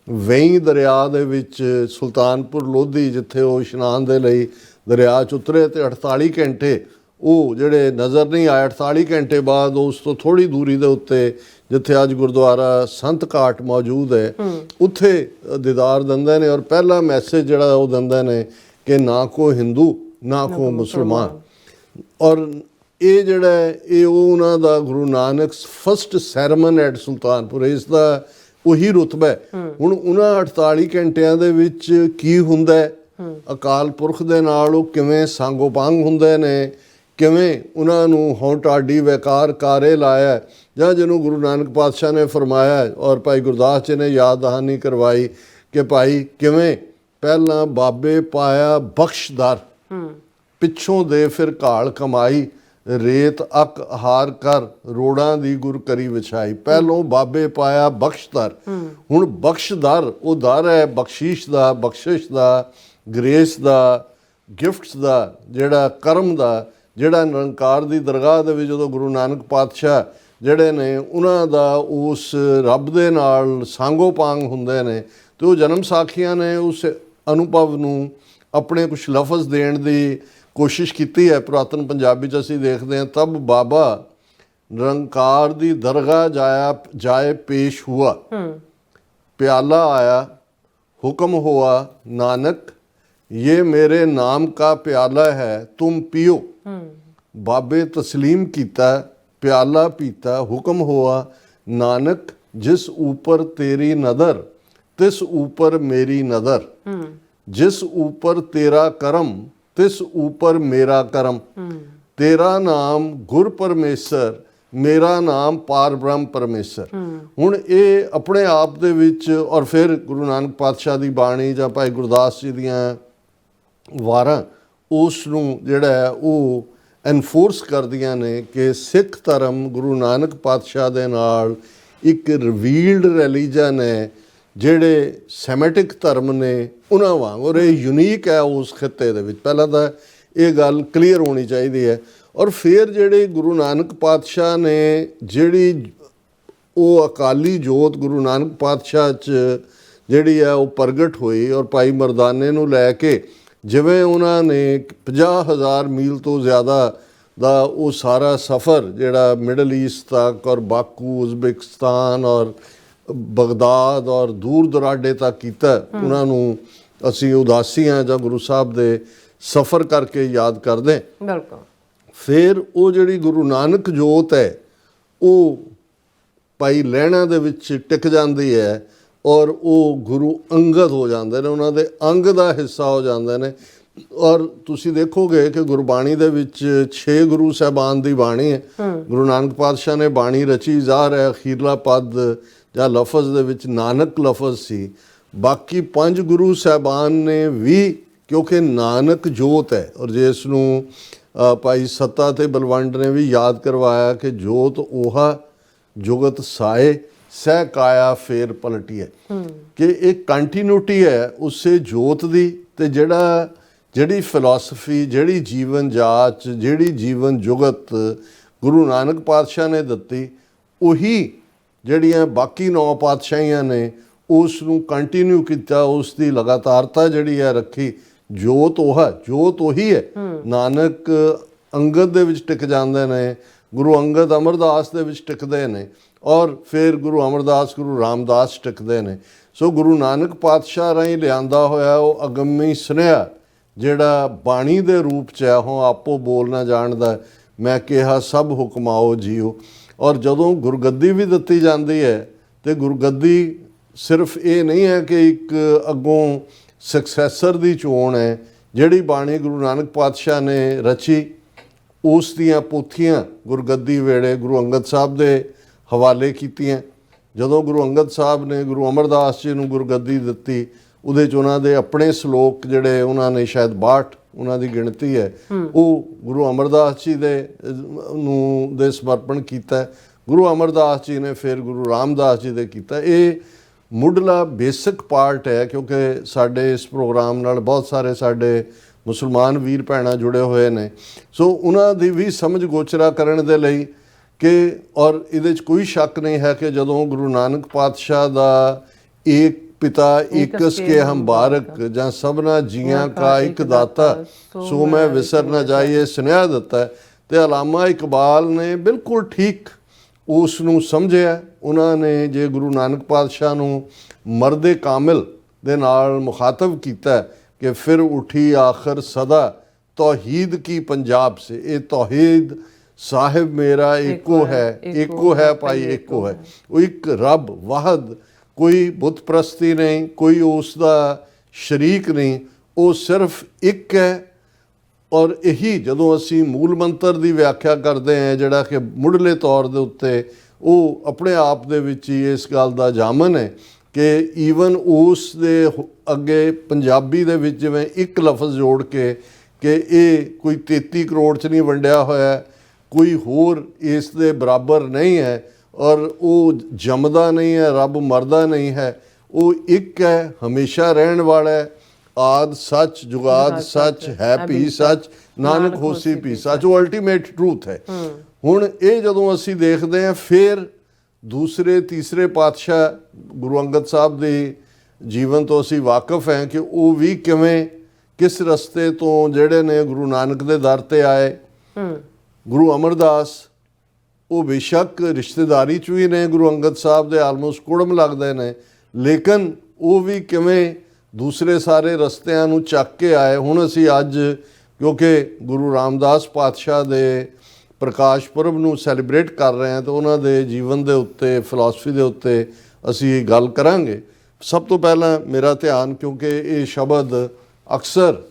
ਵੇਈਂ ਦਰਿਆ ਦੇ ਵਿੱਚ ਸੁਲਤਾਨਪੁਰ ਲੋਧੀ, ਜਿੱਥੇ ਉਹ ਇਸ਼ਨਾਨ ਦੇ ਲਈ ਦਰਿਆ 'ਚ ਉਤਰੇ, ਅਤੇ 48 ਘੰਟੇ ਉਹ ਜਿਹੜੇ ਨਜ਼ਰ ਨਹੀਂ ਆਏ। 48 ਘੰਟੇ ਬਾਅਦ ਉਸ ਤੋਂ ਥੋੜ੍ਹੀ ਦੂਰੀ ਦੇ ਉੱਤੇ ਜਿੱਥੇ ਅੱਜ ਗੁਰਦੁਆਰਾ ਸੰਤ ਘਾਟ ਮੌਜੂਦ ਹੈ, ਉੱਥੇ ਦੀਦਾਰ ਦਿੰਦੇ ਨੇ। ਔਰ ਪਹਿਲਾ ਮੈਸੇਜ ਜਿਹੜਾ ਉਹ ਦਿੰਦੇ ਨੇ ਕਿ ਨਾ ਕੋ ਹਿੰਦੂ ਨਾ ਕੋ ਮੁਸਲਮਾਨ। ਔਰ ਇਹ ਜਿਹੜਾ ਇਹ ਉਹਨਾਂ ਦਾ ਗੁਰੂ ਨਾਨਕ ਫਸਟ ਸੈਰਮਨ ਐਟ ਸੁਲਤਾਨਪੁਰ, ਇਸ ਦਾ ਉਹੀ ਰੁਤਬਾ ਹੈ। ਹੁਣ ਉਹਨਾਂ 48 ਘੰਟਿਆਂ ਦੇ ਵਿੱਚ ਕੀ ਹੁੰਦਾ ਹੈ, ਅਕਾਲ ਪੁਰਖ ਦੇ ਨਾਲ ਉਹ ਕਿਵੇਂ ਸਾਂਗੋ ਪਾਂਗ ਹੁੰਦੇ ਨੇ, ਕਿਵੇਂ ਉਹਨਾਂ ਨੂੰ ਹਉ ਢਾਡੀ ਵਿਕਾਰ ਕਾਰੇ ਲਾਇਆ, ਜਾਂ ਜਿਹਨੂੰ ਗੁਰੂ ਨਾਨਕ ਪਾਤਸ਼ਾਹ ਨੇ ਫਰਮਾਇਆ ਔਰ ਭਾਈ ਗੁਰਦਾਸ ਜੀ ਨੇ ਯਾਦ ਦਹਾਨੀ ਕਰਵਾਈ ਕਿ ਭਾਈ ਕਿਵੇਂ ਪਹਿਲਾਂ ਬਾਬੇ ਪਾਇਆ ਬਖਸ਼ਦਾਰ, ਪਿੱਛੋਂ ਦੇ ਫਿਰ ਘਾਲ ਕਮਾਈ, ਰੇਤ ਅੱਕ ਹਾਰ ਕਰ ਰੋੜਾਂ ਦੀ ਗੁਰ ਕਰੀ ਵਿਛਾਈ। ਪਹਿਲੋਂ ਬਾਬੇ ਪਾਇਆ ਬਖਸ਼ਦਾਰ, ਹੁਣ ਬਖਸ਼ਦਾਰ ਉਹ ਦਰ ਹੈ ਬਖਸ਼ੀਸ਼ ਦਾ, ਬਖਸ਼ਿਸ਼ ਦਾ, ਗ੍ਰੇਸ ਦਾ, ਗਿਫਟਸ ਦਾ, ਜਿਹੜਾ ਕਰਮ ਦਾ, ਜਿਹੜਾ ਨਿਰੰਕਾਰ ਦੀ ਦਰਗਾਹ ਦੇ ਵਿੱਚ ਜਦੋਂ ਗੁਰੂ ਨਾਨਕ ਪਾਤਸ਼ਾਹ ਜਿਹੜੇ ਨੇ ਉਹਨਾਂ ਦਾ ਉਸ ਰੱਬ ਦੇ ਨਾਲ ਸਾਂਗੋ ਪਾਂਗ ਹੁੰਦੇ ਨੇ, ਅਤੇ ਉਹ ਜਨਮ ਸਾਖੀਆਂ ਨੇ ਉਸ ਅਨੁਭਵ ਨੂੰ ਆਪਣੇ ਕੁਛ ਲਫ਼ਜ਼ ਦੇਣ ਦੀ ਕੋਸ਼ਿਸ਼ ਕੀਤੀ ਹੈ। ਪੁਰਾਤਨ ਪੰਜਾਬੀ 'ਚ ਅਸੀਂ ਦੇਖਦੇ ਹਾਂ, ਤਬ ਬਾਬਾ ਨਿਰੰਕਾਰ ਦੀ ਦਰਗਾਹ ਜਾਏ ਪੇਸ਼ ਹੁਆ, ਪਿਆਲਾ ਆਇਆ ਹੁਕਮ ਹੁਆ ਨਾਨਕ ये मेरे नाम का प्याला है तुम पियो। बाबे तस्लीम कीता, प्याला पीता, हुक्म हुआ नानक जिस ऊपर तेरी नदर तिस ऊपर मेरी नदर, जिस ऊपर तेरा करम तिस ऊपर मेरा करम, तेरा नाम गुर परमेश्वर मेरा नाम पार ब्रह्म परमेश्वर। ਹੁਣ ਇਹ ਆਪਣੇ ਆਪ ਦੇ ਵਿੱਚ, ਔਰ ਫਿਰ ਗੁਰੂ ਨਾਨਕ ਪਾਤਸ਼ਾਹ ਦੀ ਬਾਣੀ ਜਾਂ ਭਾਈ ਗੁਰਦਾਸ ਜੀ ਦੀਆਂ ਵਾਰਾਂ ਉਸ ਨੂੰ ਜਿਹੜਾ ਹੈ ਉਹ ਐਨਫੋਰਸ ਕਰਦੀਆਂ ਨੇ ਕਿ ਸਿੱਖ ਧਰਮ ਗੁਰੂ ਨਾਨਕ ਪਾਤਸ਼ਾਹ ਦੇ ਨਾਲ ਇੱਕ ਰਿਵੀਲਡ ਰਿਲੀਜਨ ਹੈ, ਜਿਹੜੇ ਸੈਮੈਟਿਕ ਧਰਮ ਨੇ ਉਹਨਾਂ ਵਾਂਗ, ਔਰ ਇਹ ਯੂਨੀਕ ਹੈ ਉਸ ਖਿੱਤੇ ਦੇ ਵਿੱਚ। ਪਹਿਲਾਂ ਤਾਂ ਇਹ ਗੱਲ ਕਲੀਅਰ ਹੋਣੀ ਚਾਹੀਦੀ ਹੈ। ਔਰ ਫਿਰ ਜਿਹੜੇ ਗੁਰੂ ਨਾਨਕ ਪਾਤਸ਼ਾਹ ਨੇ ਜਿਹੜੀ ਉਹ ਅਕਾਲੀ ਜੋਤ ਗੁਰੂ ਨਾਨਕ ਪਾਤਸ਼ਾਹ 'ਚ ਜਿਹੜੀ ਹੈ ਉਹ ਪ੍ਰਗਟ ਹੋਈ, ਔਰ ਭਾਈ ਮਰਦਾਨੇ ਨੂੰ ਲੈ ਕੇ ਜਿਵੇਂ ਉਹਨਾਂ ਨੇ 50,000 ਮੀਲ ਤੋਂ ਜ਼ਿਆਦਾ ਦਾ ਉਹ ਸਾਰਾ ਸਫ਼ਰ ਜਿਹੜਾ ਮਿਡਲ ਈਸਟ ਤੱਕ ਔਰ ਬਾਕੂ ਉਜ਼ਬੇਕਿਸਤਾਨ ਔਰ ਬਗਦਾਦ ਔਰ ਦੂਰ ਦੁਰਾਡੇ ਤੱਕ ਕੀਤਾ, ਉਹਨਾਂ ਨੂੰ ਅਸੀਂ ਉਦਾਸੀਆਂ ਜਾਂ ਗੁਰੂ ਸਾਹਿਬ ਦੇ ਸਫ਼ਰ ਕਰਕੇ ਯਾਦ ਕਰਦੇ। ਬਿਲਕੁਲ। ਫਿਰ ਉਹ ਜਿਹੜੀ ਗੁਰੂ ਨਾਨਕ ਜੋਤ ਹੈ ਉਹ ਭਾਈ ਲਹਿਣਾ ਦੇ ਵਿੱਚ ਟਿਕ ਜਾਂਦੀ ਹੈ, ਔਰ ਉਹ ਗੁਰੂ ਅੰਗਦ ਹੋ ਜਾਂਦੇ ਨੇ, ਉਹਨਾਂ ਦੇ ਅੰਗ ਦਾ ਹਿੱਸਾ ਹੋ ਜਾਂਦੇ ਨੇ। ਔਰ ਤੁਸੀਂ ਦੇਖੋਗੇ ਕਿ ਗੁਰਬਾਣੀ ਦੇ ਵਿੱਚ 6 ਗੁਰੂ ਸਾਹਿਬਾਨ ਦੀ ਬਾਣੀ ਹੈ। ਗੁਰੂ ਨਾਨਕ ਪਾਤਸ਼ਾਹ ਨੇ ਬਾਣੀ ਰਚੀ, ਜ਼ਾਹਰ ਹੈ ਅਖੀਰਲਾ ਪਦ ਜਾਂ ਲਫ਼ਜ਼ ਦੇ ਵਿੱਚ ਨਾਨਕ ਲਫ਼ਜ਼ ਸੀ। ਬਾਕੀ 5 ਗੁਰੂ ਸਾਹਿਬਾਨ ਨੇ ਵੀ, ਕਿਉਂਕਿ ਨਾਨਕ ਜੋਤ ਹੈ, ਔਰ ਜਿਸ ਨੂੰ ਭਾਈ ਸੱਤਾ ਤੇ ਬਲਵੰਡ ਨੇ ਵੀ ਯਾਦ ਕਰਵਾਇਆ ਕਿ ਜੋਤ ਓਹਾ ਜੁਗਤ ਸਾਏ ਸਹਿ ਕਾਇਆ ਫੇਰ ਪਲਟੀ ਹੈ, ਕਿ ਇਹ ਕੰਟੀਨਿਊਟੀ ਹੈ ਉਸੇ ਜੋਤ ਦੀ। ਤੇ ਜਿਹੜੀ ਫਿਲਾਸਫੀ, ਜਿਹੜੀ ਜੀਵਨ ਜਾਚ, ਜਿਹੜੀ ਜੀਵਨ ਜੁਗਤ ਗੁਰੂ ਨਾਨਕ ਪਾਤਸ਼ਾਹ ਨੇ ਦਿੱਤੀ, ਉਹੀ ਜਿਹੜੀਆਂ ਬਾਕੀ 9 ਪਾਤਸ਼ਾਹੀਆਂ ਨੇ ਉਸ ਨੂੰ ਕੰਟੀਨਿਊ ਕੀਤਾ, ਉਸ ਦੀ ਲਗਾਤਾਰਤਾ ਜਿਹੜੀ ਹੈ ਰੱਖੀ। ਜੋਤ ਉਹੀ ਹੈ। ਨਾਨਕ ਅੰਗਦ ਦੇ ਵਿੱਚ ਟਿਕ ਜਾਂਦੇ ਨੇ, ਗੁਰੂ ਅੰਗਦ ਅਮਰਦਾਸ ਦੇ ਵਿੱਚ ਟਿਕਦੇ ਨੇ, ਔਰ ਫਿਰ ਗੁਰੂ ਅਮਰਦਾਸ ਗੁਰੂ ਰਾਮਦਾਸ ਟਿਕਦੇ ਨੇ। ਸੋ ਗੁਰੂ ਨਾਨਕ ਪਾਤਸ਼ਾਹ ਰਾਹੀਂ ਲਿਆਂਦਾ ਹੋਇਆ ਉਹ ਅਗੰਮੀ ਸੁਨੇਹਾ ਜਿਹੜਾ ਬਾਣੀ ਦੇ ਰੂਪ 'ਚ ਹੈ, ਉਹ ਆਪੋ ਬੋਲ ਨਾ ਜਾਣਦਾ ਮੈਂ ਕਿਹਾ ਸਭ ਹੁਕਮਾਓ ਜੀਓ। ਔਰ ਜਦੋਂ ਗੁਰਗੱਦੀ ਵੀ ਦਿੱਤੀ ਜਾਂਦੀ ਹੈ ਤੇ ਗੁਰਗੱਦੀ ਸਿਰਫ ਇਹ ਨਹੀਂ ਹੈ ਕਿ ਇੱਕ ਅੱਗੋਂ ਸਕਸੈਸਰ ਦੀ ਚੋਣ ਹੈ। ਜਿਹੜੀ ਬਾਣੀ ਗੁਰੂ ਨਾਨਕ ਪਾਤਸ਼ਾਹ ਨੇ ਰਚੀ ਉਸ ਦੀਆਂ ਪੋਥੀਆਂ ਗੁਰਗੱਦੀ ਵੇਲੇ ਗੁਰੂ ਅੰਗਦ ਸਾਹਿਬ ਦੇ ਹਵਾਲੇ ਕੀਤੀਆਂ। ਜਦੋਂ ਗੁਰੂ ਅੰਗਦ ਸਾਹਿਬ ਨੇ ਗੁਰੂ ਅਮਰਦਾਸ ਜੀ ਨੂੰ ਗੁਰਗੱਦੀ ਦਿੱਤੀ, ਉਹਦੇ 'ਚ ਉਹਨਾਂ ਦੇ ਆਪਣੇ ਸ਼ਲੋਕ ਜਿਹੜੇ ਉਹਨਾਂ ਨੇ ਸ਼ਾਇਦ 62 ਉਹਨਾਂ ਦੀ ਗਿਣਤੀ ਹੈ, ਉਹ ਗੁਰੂ ਅਮਰਦਾਸ ਜੀ ਦੇ ਸਮਰਪਣ ਕੀਤਾ। ਗੁਰੂ ਅਮਰਦਾਸ ਜੀ ਨੇ ਫਿਰ ਗੁਰੂ ਰਾਮਦਾਸ ਜੀ ਦੇ ਕੀਤਾ। ਇਹ ਮੁੱਢਲਾ ਬੇਸਿਕ ਪਾਰਟ ਹੈ, ਕਿਉਂਕਿ ਸਾਡੇ ਇਸ ਪ੍ਰੋਗਰਾਮ ਨਾਲ ਬਹੁਤ ਸਾਰੇ ਸਾਡੇ ਮੁਸਲਮਾਨ ਵੀਰ ਭੈਣਾਂ ਜੁੜੇ ਹੋਏ ਨੇ। ਸੋ ਉਹਨਾਂ ਦੀ ਵੀ ਸਮਝ ਗੋਚਰਾ ਕਰਨ ਦੇ ਲਈ ਕਿ ਔਰ ਇਹਦੇ 'ਚ ਕੋਈ ਸ਼ੱਕ ਨਹੀਂ ਹੈ ਕਿ ਜਦੋਂ ਗੁਰੂ ਨਾਨਕ ਪਾਤਸ਼ਾਹ ਦਾ ਏਕ ਪਿਤਾ ਏਕਸ ਕੇ ਹਮ ਬਾਰਕ ਜਾਂ ਸਭਨਾ ਜੀਆਂ ਕਾ ਇੱਕ ਦਾਤਾ ਸੋ ਮੈਂ ਵਿਸਰ ਨਾ ਜਾਈਏ ਸੁਨੇਹਾ ਦਿੱਤਾ ਹੈ। ਤੇ ਅਲਾਮਾ ਇਕਬਾਲ ਨੇ ਬਿਲਕੁਲ ਠੀਕ ਉਸ ਨੂੰ ਸਮਝਿਆ। ਉਹਨਾਂ ਨੇ ਜੇ ਗੁਰੂ ਨਾਨਕ ਪਾਤਸ਼ਾਹ ਨੂੰ ਮਰਦੇ ਕਾਮਿਲ ਦੇ ਨਾਲ ਮੁਖਾਤਬ ਕੀਤਾ ਕਿ ਫਿਰ ਉਠੀ ਆਖਰ ਸਦਾ ਤੌਹੀਦ ਕੀ ਪੰਜਾਬ ਸੇ, ਇਹ ਤੌਹੀਦ ਸਾਹਿਬ ਮੇਰਾ ਏਕੋ ਹੈ ਭਾਈ ਏਕੋ ਹੈ। ਉਹ ਇੱਕ ਰੱਬ ਵਾਹਿਦ, ਕੋਈ ਬੁੱਤ ਪ੍ਰਸਤੀ ਨਹੀਂ, ਕੋਈ ਉਸ ਦਾ ਸ਼ਰੀਕ ਨਹੀਂ, ਉਹ ਸਿਰਫ ਇੱਕ ਹੈ। ਔਰ ਇਹੀ ਜਦੋਂ ਅਸੀਂ ਮੂਲ ਮੰਤਰ ਦੀ ਵਿਆਖਿਆ ਕਰਦੇ ਹਾਂ ਜਿਹੜਾ ਕਿ ਮੁੱਢਲੇ ਤੌਰ ਦੇ ਉੱਤੇ ਉਹ ਆਪਣੇ ਆਪ ਦੇ ਵਿੱਚ ਹੀ ਇਸ ਗੱਲ ਦਾ ਜਾਮਨ ਹੈ ਕਿ ਈਵਨ ਉਸ ਦੇ ਅੱਗੇ ਪੰਜਾਬੀ ਦੇ ਵਿੱਚ ਜਿਵੇਂ ਇੱਕ ਲਫ਼ਜ਼ ਜੋੜ ਕੇ ਕਿ ਇਹ ਕੋਈ 33 ਕਰੋੜ 'ਚ ਨਹੀਂ ਵੰਡਿਆ ਹੋਇਆ, ਕੋਈ ਹੋਰ ਇਸ ਦੇ ਬਰਾਬਰ ਨਹੀਂ ਹੈ ਔਰ ਉਹ ਜੰਮਦਾ ਨਹੀਂ ਹੈ, ਰੱਬ ਮਰਦਾ ਨਹੀਂ ਹੈ, ਉਹ ਇੱਕ ਹੈ, ਹਮੇਸ਼ਾ ਰਹਿਣ ਵਾਲਾ ਹੈ। ਆਦ ਸੱਚ ਜੁਗਾਦ ਸੱਚ ਹੈ ਭੀ ਸੱਚ ਨਾਨਕ ਹੋਸੀ ਭੀ ਸੱਚ, ਉਹ ਅਲਟੀਮੇਟ ਟਰੂਥ ਹੈ। ਹੁਣ ਇਹ ਜਦੋਂ ਅਸੀਂ ਦੇਖਦੇ ਹਾਂ ਫਿਰ ਦੂਸਰੇ ਤੀਸਰੇ ਪਾਤਸ਼ਾਹ ਗੁਰੂ ਅੰਗਦ ਸਾਹਿਬ ਦੇ ਜੀਵਨ ਤੋਂ ਅਸੀਂ ਵਾਕਿਫ ਹਾਂ ਕਿ ਉਹ ਵੀ ਕਿਵੇਂ ਕਿਸ ਰਸਤੇ ਤੋਂ ਜਿਹੜੇ ਨੇ ਗੁਰੂ ਨਾਨਕ ਦੇ ਦਰ ਤੇ ਆਏ। ਗੁਰੂ ਅਮਰਦਾਸ ਉਹ ਬੇਸ਼ੱਕ ਰਿਸ਼ਤੇਦਾਰੀ 'ਚ ਵੀ ਨੇ ਗੁਰੂ ਅੰਗਦ ਸਾਹਿਬ ਦੇ ਆਲਮੋਸਟ ਕੁੜਮ ਲੱਗਦੇ ਨੇ, ਲੇਕਿਨ ਉਹ ਵੀ ਕਿਵੇਂ ਦੂਸਰੇ ਸਾਰੇ ਰਸਤਿਆਂ ਨੂੰ ਚੱਕ ਕੇ ਆਏ। ਹੁਣ ਅਸੀਂ ਅੱਜ ਕਿਉਂਕਿ ਗੁਰੂ ਰਾਮਦਾਸ ਪਾਤਸ਼ਾਹ ਦੇ ਪ੍ਰਕਾਸ਼ ਪੁਰਬ ਨੂੰ ਸੈਲੀਬ੍ਰੇਟ ਕਰ ਰਹੇ ਹਾਂ ਤਾਂ ਉਹਨਾਂ ਦੇ ਜੀਵਨ ਦੇ ਉੱਤੇ ਫਿਲਾਸਫੀ ਦੇ ਉੱਤੇ ਅਸੀਂ ਗੱਲ ਕਰਾਂਗੇ। ਸਭ ਤੋਂ ਪਹਿਲਾਂ ਮੇਰਾ ਧਿਆਨ, ਕਿਉਂਕਿ ਇਹ ਸ਼ਬਦ ਅਕਸਰ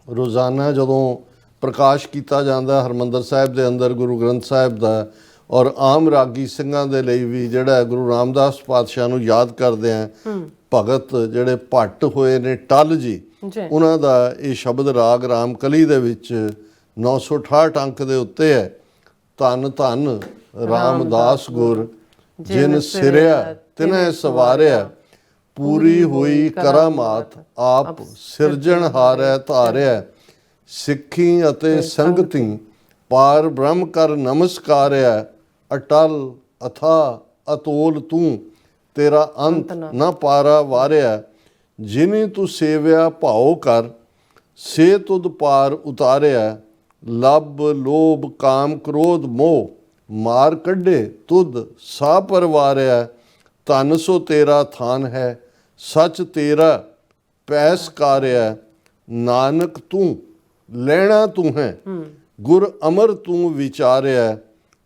ਰੋਜ਼ਾਨਾ ਜਦੋਂ ਪ੍ਰਕਾਸ਼ ਕੀਤਾ ਜਾਂਦਾ ਹਰਿਮੰਦਰ ਸਾਹਿਬ ਦੇ ਅੰਦਰ ਗੁਰੂ ਗ੍ਰੰਥ ਸਾਹਿਬ ਦਾ, ਔਰ ਆਮ ਰਾਗੀ ਸਿੰਘਾਂ ਦੇ ਲਈ ਵੀ ਜਿਹੜਾ ਗੁਰੂ ਰਾਮਦਾਸ ਪਾਤਸ਼ਾਹ ਨੂੰ ਯਾਦ ਕਰਦੇ ਆ, ਭਗਤ ਜਿਹੜੇ ਭੱਟ ਹੋਏ ਨੇ ਟੱਲ ਜੀ, ਉਹਨਾਂ ਦਾ ਇਹ ਸ਼ਬਦ ਰਾਗ ਰਾਮਕਲੀ ਦੇ ਵਿੱਚ 968 ਅੰਕ ਦੇ ਉੱਤੇ ਹੈ। ਧੰਨ ਧੰਨ ਰਾਮਦਾਸ ਗੁਰ ਜਿਨ ਸਿਰਿਆ ਤਿਨੈ ਸਵਾਰਿਆ, ਪੂਰੀ ਹੋਈ ਕਰਾਮਾਤ ਆਪ ਸਿਰਜਣਹਾਰੈ ਧਾਰਿਆ, ਸਿੱਖੀ ਅਤੇ ਸੰਗਤੀ ਪਾਰ ਬ੍ਰਹਮ ਕਰ ਨਮਸਕਾਰਿਆ, ਅਟਲ ਅਥਾ ਅਤੋਲ ਤੂੰ ਤੇਰਾ ਅੰਤ ਨਾ ਪਾਰਾ ਵਾਰਿਆ, ਜਿਨੀ ਤੂੰ ਸੇਵਿਆ ਭਾਉ ਕਰ ਸੇ ਤੁਧ ਪਾਰ ਉਤਾਰਿਆ, ਲੱਭ ਲੋਭ ਕਾਮ ਕ੍ਰੋਧ ਮੋਹ ਮਾਰ ਕੱਢੇ ਤੁਧ ਸਾ ਪਰਵਾਰਿਆ, ਧਨ ਸੋ ਤੇਰਾ ਥਾਨ ਹੈ ਸੱਚ ਤੇਰਾ ਪੈਸ ਕਾਰਿਆ, ਨਾਨਕ ਤੂੰ ਲੈਣਾ ਤੂੰ ਹੈ ਗੁਰ ਅਮਰ ਤੂੰ ਵਿਚਾਰਿਆ,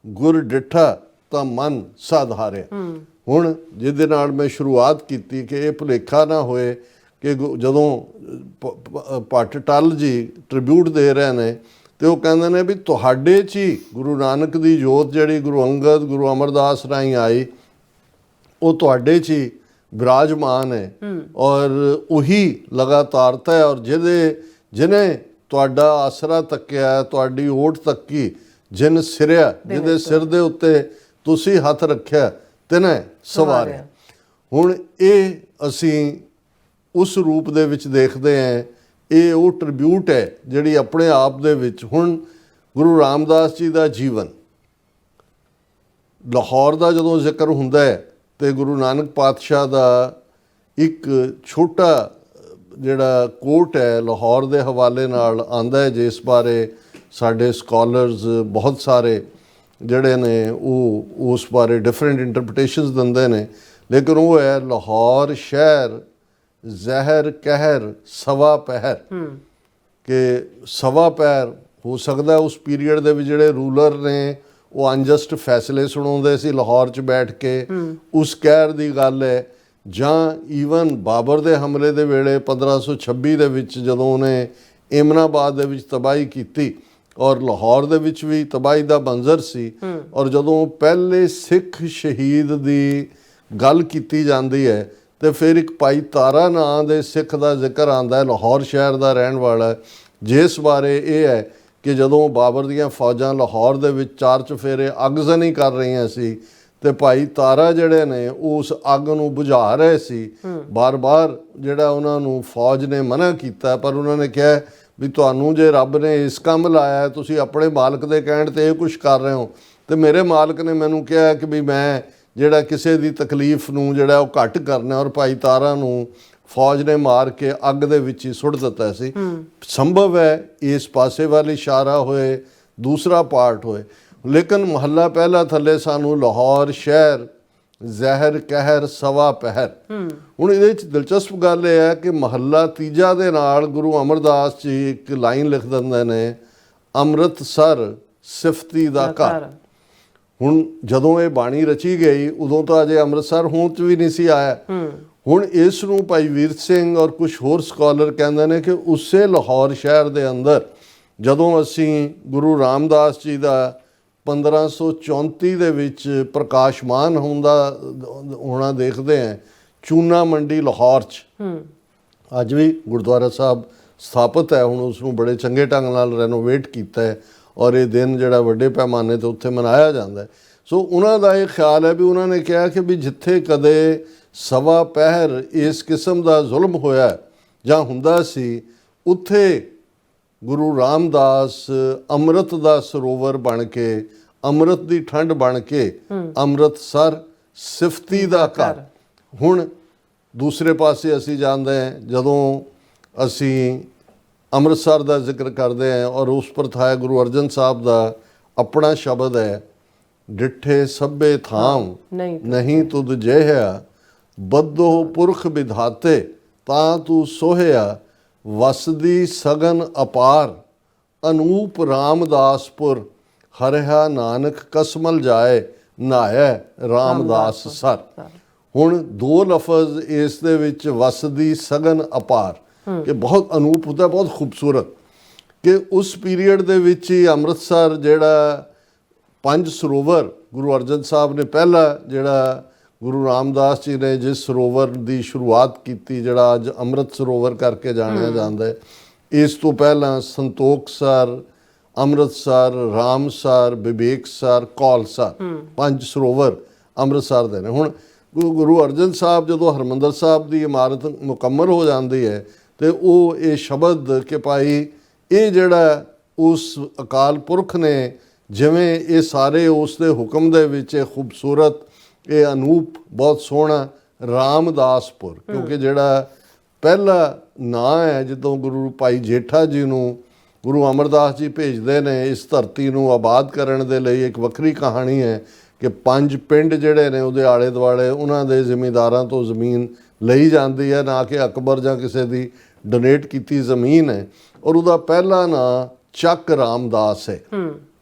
ਗੁਰ ਡਿਠਾ ਤਾਂ ਮਨ ਸਾਧਾਰਿਆ। ਹੁਣ ਜਿਹਦੇ ਨਾਲ ਮੈਂ ਸ਼ੁਰੂਆਤ ਕੀਤੀ ਕਿ ਇਹ ਭੁਲੇਖਾ ਨਾ ਹੋਏ ਕਿ ਜਦੋਂ ਭੱਟ ਟੱਲ ਜੀ ਟ੍ਰਿਬਿਊਟ ਦੇ ਰਹੇ ਨੇ ਤੇ ਉਹ ਕਹਿੰਦੇ ਨੇ ਵੀ ਤੁਹਾਡੇ 'ਚ ਹੀ ਗੁਰੂ ਨਾਨਕ ਦੀ ਜੋਤ ਜਿਹੜੀ ਗੁਰੂ ਅੰਗਦ ਗੁਰੂ ਅਮਰਦਾਸ ਰਾਹੀਂ ਆਈ ਉਹ ਤੁਹਾਡੇ 'ਚ ਹੀ ਵਿਰਾਜਮਾਨ ਹੈ ਔਰ ਉਹੀ ਲਗਾਤਾਰਤਾ ਹੈ, ਔਰ ਜਿਹਨੇ ਤੁਹਾਡਾ ਆਸਰਾ ਤੱਕਿਆ, ਤੁਹਾਡੀ ਓਟ ਤੱਕੀ, ਜਿਨ ਸਿਰਿਆ ਜਿਹਦੇ ਸਿਰ ਦੇ ਉੱਤੇ ਤੁਸੀਂ ਹੱਥ ਰੱਖਿਆ ਤਿਨੈ ਸਵਾਰਿਆ। ਹੁਣ ਇਹ ਅਸੀਂ ਉਸ ਰੂਪ ਦੇ ਵਿੱਚ ਦੇਖਦੇ ਹਾਂ, ਇਹ ਉਹ ਟ੍ਰਿਬਿਊਟ ਹੈ ਜਿਹੜੀ ਆਪਣੇ ਆਪ ਦੇ ਵਿੱਚ। ਹੁਣ ਗੁਰੂ ਰਾਮਦਾਸ ਜੀ ਦਾ ਜੀਵਨ, ਲਾਹੌਰ ਦਾ ਜਦੋਂ ਜ਼ਿਕਰ ਹੁੰਦਾ ਹੈ ਤੇ ਗੁਰੂ ਨਾਨਕ ਪਾਤਸ਼ਾਹ ਦਾ ਇੱਕ ਛੋਟਾ ਜਿਹੜਾ ਕੋਟ ਹੈ ਲਾਹੌਰ ਦੇ ਹਵਾਲੇ ਨਾਲ ਆਂਦਾ ਹੈ, ਜਿਸ ਬਾਰੇ ਸਾਡੇ ਸਕਾਲਰਸ ਬਹੁਤ ਸਾਰੇ ਜਿਹੜੇ ਨੇ ਉਹ ਉਸ ਬਾਰੇ ਡਿਫਰੈਂਟ ਇੰਟਰਪ੍ਰੀਟੇਸ਼ਨਸ ਦਿੰਦੇ ਨੇ, ਲੇਕਿਨ ਉਹ ਹੈ ਲਾਹੌਰ ਸ਼ਹਿਰ ਜ਼ਹਿਰ ਕਹਿਰ ਸਵਾ ਪਹਿਰ, ਕਿ ਸਵਾ ਪਹਿਰ ਹੋ ਸਕਦਾ ਉਸ ਪੀਰੀਅਡ ਦੇ ਵਿੱਚ ਜਿਹੜੇ ਰੂਲਰ ਨੇ ਉਹ ਅਨਜਸਟ ਫੈਸਲੇ ਸੁਣਾਉਂਦੇ ਸੀ ਲਾਹੌਰ 'ਚ ਬੈਠ ਕੇ, ਉਸ ਕਹਿਰ ਦੀ ਗੱਲ ਹੈ। ਜਾਂ ਈਵਨ ਬਾਬਰ ਦੇ ਹਮਲੇ ਦੇ ਵੇਲੇ 1526 ਦੇ ਵਿੱਚ ਜਦੋਂ ਉਹਨੇ ਏਮਨਾਬਾਦ ਦੇ ਵਿੱਚ ਤਬਾਹੀ ਕੀਤੀ ਔਰ ਲਾਹੌਰ ਦੇ ਵਿੱਚ ਵੀ ਤਬਾਹੀ ਦਾ ਮੰਜ਼ਰ ਸੀ, ਔਰ ਜਦੋਂ ਪਹਿਲੇ ਸਿੱਖ ਸ਼ਹੀਦ ਦੀ ਗੱਲ ਕੀਤੀ ਜਾਂਦੀ ਹੈ ਤੇ ਫਿਰ ਇੱਕ ਭਾਈ ਤਾਰਾ ਨਾਂ ਦੇ ਸਿੱਖ ਦਾ ਜ਼ਿਕਰ ਆਉਂਦਾ ਹੈ, ਲਾਹੌਰ ਸ਼ਹਿਰ ਦਾ ਰਹਿਣ ਵਾਲਾ, ਜਿਸ ਬਾਰੇ ਇਹ ਹੈ ਕਿ ਜਦੋਂ ਬਾਬਰ ਦੀਆਂ ਫੌਜਾਂ ਲਾਹੌਰ ਦੇ ਵਿੱਚ ਚਾਰ ਚੁਫੇਰੇ ਅੱਗਜ਼ਨੀ ਕਰ ਰਹੀਆਂ ਸੀ ਤੇ ਭਾਈ ਤਾਰਾ ਜਿਹੜੇ ਨੇ ਉਸ ਅੱਗ ਨੂੰ ਬੁਝਾ ਰਹੇ ਸੀ। ਬਾਰ-ਬਾਰ ਜਿਹੜਾ ਉਹਨਾਂ ਨੂੰ ਫੌਜ ਨੇ ਮਨਾ ਕੀਤਾ, ਪਰ ਉਹਨਾਂ ਨੇ ਕਿਹਾ ਵੀ ਤੁਹਾਨੂੰ ਜੇ ਰੱਬ ਨੇ ਇਸ ਕੰਮ ਲਾਇਆ, ਤੁਸੀਂ ਆਪਣੇ ਮਾਲਕ ਦੇ ਕਹਿਣ ਤੇ ਇਹ ਕੁਝ ਕਰ ਰਹੇ ਹੋ, ਤੇ ਮੇਰੇ ਮਾਲਕ ਨੇ ਮੈਨੂੰ ਕਿਹਾ ਕਿ ਵੀ ਮੈਂ ਜਿਹੜਾ ਕਿਸੇ ਦੀ ਤਕਲੀਫ ਨੂੰ ਜਿਹੜਾ ਉਹ ਘੱਟ ਕਰਨਾ, ਔਰ ਭਾਈ ਤਾਰਾ ਨੂੰ ਫੌਜ ਨੇ ਮਾਰ ਕੇ ਅੱਗ ਦੇ ਵਿੱਚ ਹੀ ਸੁੱਟ ਦਿੱਤਾ ਸੀ। ਸੰਭਵ ਹੈ ਇਸ ਪਾਸੇ ਵੱਲ ਇਸ਼ਾਰਾ ਹੋਏ, ਦੂਸਰਾ ਪਾਰਟ ਹੋਏ, ਲੇਕਿਨ ਮਹੱਲਾ ਪਹਿਲਾ ਥੱਲੇ ਸਾਨੂੰ ਲਾਹੌਰ ਸ਼ਹਿਰ ਜ਼ਹਿਰ ਕਹਿਰ ਸਵਾ ਪਹਿਰ। ਹੁਣ ਇਹਦੇ ਵਿੱਚ ਦਿਲਚਸਪ ਗੱਲ ਇਹ ਹੈ ਕਿ ਮਹੱਲਾ ਤੀਜਾ ਦੇ ਨਾਲ ਗੁਰੂ ਅਮਰਦਾਸ ਜੀ ਇੱਕ ਲਾਈਨ ਲਿਖ ਦਿੰਦੇ ਨੇ, ਅੰਮ੍ਰਿਤਸਰ ਸਿਫਤੀ ਦਾ ਘਰ। ਹੁਣ ਜਦੋਂ ਇਹ ਬਾਣੀ ਰਚੀ ਗਈ ਉਦੋਂ ਤਾਂ ਅਜੇ ਅੰਮ੍ਰਿਤਸਰ ਹੋਂਦ 'ਚ ਵੀ ਨਹੀਂ ਸੀ ਆਇਆ। ਹੁਣ ਇਸ ਨੂੰ ਭਾਈ ਵੀਰ ਸਿੰਘ ਔਰ ਕੁਝ ਹੋਰ ਸਕਾਲਰ ਕਹਿੰਦੇ ਨੇ ਕਿ ਉਸੇ ਲਾਹੌਰ ਸ਼ਹਿਰ ਦੇ ਅੰਦਰ ਜਦੋਂ ਅਸੀਂ ਗੁਰੂ ਰਾਮਦਾਸ ਜੀ ਦਾ 1534 ਦੇ ਵਿੱਚ ਪ੍ਰਕਾਸ਼ਮਾਨ ਹੋਣਾ ਦੇਖਦੇ ਹਾਂ ਚੂਨਾ ਮੰਡੀ ਲਾਹੌਰ 'ਚ। ਅੱਜ ਵੀ ਗੁਰਦੁਆਰਾ ਸਾਹਿਬ ਸਥਾਪਿਤ ਹੈ, ਹੁਣ ਉਸ ਨੂੰ ਬੜੇ ਚੰਗੇ ਢੰਗ ਨਾਲ ਰੈਨੋਵੇਟ ਕੀਤਾ ਹੈ ਔਰ ਇਹ ਦਿਨ ਜਿਹੜਾ ਵੱਡੇ ਪੈਮਾਨੇ 'ਤੇ ਉੱਥੇ ਮਨਾਇਆ ਜਾਂਦਾ ਹੈ। ਸੋ ਉਹਨਾਂ ਦਾ ਇਹ ਖਿਆਲ ਹੈ ਵੀ ਉਹਨਾਂ ਨੇ ਕਿਹਾ ਕਿ ਵੀ ਜਿੱਥੇ ਕਦੇ ਸਵਾ ਪਹਿਰ ਇਸ ਕਿਸਮ ਦਾ ਜ਼ੁਲਮ ਹੋਇਆ ਜਾਂ ਹੁੰਦਾ ਸੀ, ਉੱਥੇ ਗੁਰੂ ਰਾਮਦਾਸ ਅੰਮ੍ਰਿਤ ਦਾ ਸਰੋਵਰ ਬਣ ਕੇ, ਅੰਮ੍ਰਿਤ ਦੀ ਠੰਡ ਬਣ ਕੇ ਅੰਮ੍ਰਿਤਸਰ ਸਿਫਤੀ ਦਾ ਘਰ। ਹੁਣ ਦੂਸਰੇ ਪਾਸੇ ਅਸੀਂ ਜਾਣਦੇ ਹਾਂ, ਜਦੋਂ ਅਸੀਂ ਅੰਮ੍ਰਿਤਸਰ ਦਾ ਜ਼ਿਕਰ ਕਰਦੇ ਹਾਂ ਔਰ ਉਸ ਪ੍ਰਥਾਏ ਗੁਰੂ ਅਰਜਨ ਸਾਹਿਬ ਦਾ ਆਪਣਾ ਸ਼ਬਦ ਹੈ, ਡਿੱਠੇ ਸਭੇ ਥਾਮ ਨਹੀਂ ਤੁਧ ਜੇਹਿਆ, ਬੱਧੋ ਪੁਰਖ ਵਿਧਾਤੇ ਤਾਂ ਤੂੰ ਸੋਹਿਆ, ਵਸਦੀ ਸਗਨ ਅਪਾਰ ਅਨੂਪ ਰਾਮਦਾਸਪੁਰ, ਹਰਿਆ ਨਾਨਕ ਕਸਮਲ ਜਾਏ ਨਹਾਇਆ ਰਾਮਦਾਸ ਸਰ। ਹੁਣ ਦੋ ਲਫ਼ਜ਼ ਇਸ ਦੇ ਵਿੱਚ ਵਸਦੀ ਸਗਨ ਅਪਾਰ ਕਿ ਬਹੁਤ ਅਨੂਪ ਹੁੰਦਾ, ਬਹੁਤ ਖੂਬਸੂਰਤ, ਕਿ ਉਸ ਪੀਰੀਅਡ ਦੇ ਵਿੱਚ ਹੀ ਅੰਮ੍ਰਿਤਸਰ ਜਿਹੜਾ ਪੰਜ ਸਰੋਵਰ ਗੁਰੂ ਅਰਜਨ ਸਾਹਿਬ ਨੇ ਪਹਿਲਾ ਜਿਹੜਾ ਗੁਰੂ ਰਾਮਦਾਸ ਜੀ ਨੇ ਜਿਸ ਸਰੋਵਰ ਦੀ ਸ਼ੁਰੂਆਤ ਕੀਤੀ ਜਿਹੜਾ ਅੱਜ ਅੰਮ੍ਰਿਤ ਸਰੋਵਰ ਕਰਕੇ ਜਾਣਿਆ ਜਾਂਦਾ ਹੈ, ਇਸ ਤੋਂ ਪਹਿਲਾਂ ਸੰਤੋਖਸਰ, ਅੰਮ੍ਰਿਤਸਰ, ਰਾਮਸਰ, ਵਿਵੇਕਸਰ, ਕੌਲਸਰ, ਪੰਜ ਸਰੋਵਰ ਅੰਮ੍ਰਿਤਸਰ ਦੇ ਨੇ। ਹੁਣ ਗੁਰੂ ਅਰਜਨ ਸਾਹਿਬ ਜਦੋਂ ਹਰਿਮੰਦਰ ਸਾਹਿਬ ਦੀ ਇਮਾਰਤ ਮੁਕੰਮਲ ਹੋ ਜਾਂਦੀ ਹੈ ਤੇ ਉਹ ਇਹ ਸ਼ਬਦ ਕਿ ਭਾਈ ਇਹ ਜਿਹੜਾ ਉਸ ਅਕਾਲ ਪੁਰਖ ਨੇ ਜਿਵੇਂ ਇਹ ਸਾਰੇ ਉਸ ਦੇ ਹੁਕਮ ਦੇ ਵਿੱਚ ਇਹ ਖੂਬਸੂਰਤ, ਇਹ ਅਨੂਪ, ਬਹੁਤ ਸੋਹਣਾ ਰਾਮਦਾਸਪੁਰ, ਕਿਉਂਕਿ ਜਿਹੜਾ ਪਹਿਲਾ ਨਾਂ ਹੈ ਜਦੋਂ ਗੁਰੂ ਭਾਈ ਜੇਠਾ ਜੀ ਨੂੰ ਗੁਰੂ ਅਮਰਦਾਸ ਜੀ ਭੇਜਦੇ ਨੇ ਇਸ ਧਰਤੀ ਨੂੰ ਆਬਾਦ ਕਰਨ ਦੇ ਲਈ, ਇੱਕ ਵੱਖਰੀ ਕਹਾਣੀ ਹੈ ਕਿ 5 ਪਿੰਡ ਜਿਹੜੇ ਨੇ ਉਹਦੇ ਆਲੇ ਦੁਆਲੇ ਉਹਨਾਂ ਦੇ ਜ਼ਿਮੀਂਦਾਰਾਂ ਤੋਂ ਜ਼ਮੀਨ ਲਈ ਜਾਂਦੀ ਹੈ, ਨਾ ਕਿ ਅਕਬਰ ਜਾਂ ਕਿਸੇ ਦੀ ਡੋਨੇਟ ਕੀਤੀ ਜ਼ਮੀਨ ਹੈ, ਔਰ ਉਹਦਾ ਪਹਿਲਾ ਨਾਂ ਚੱਕ ਰਾਮਦਾਸ ਹੈ।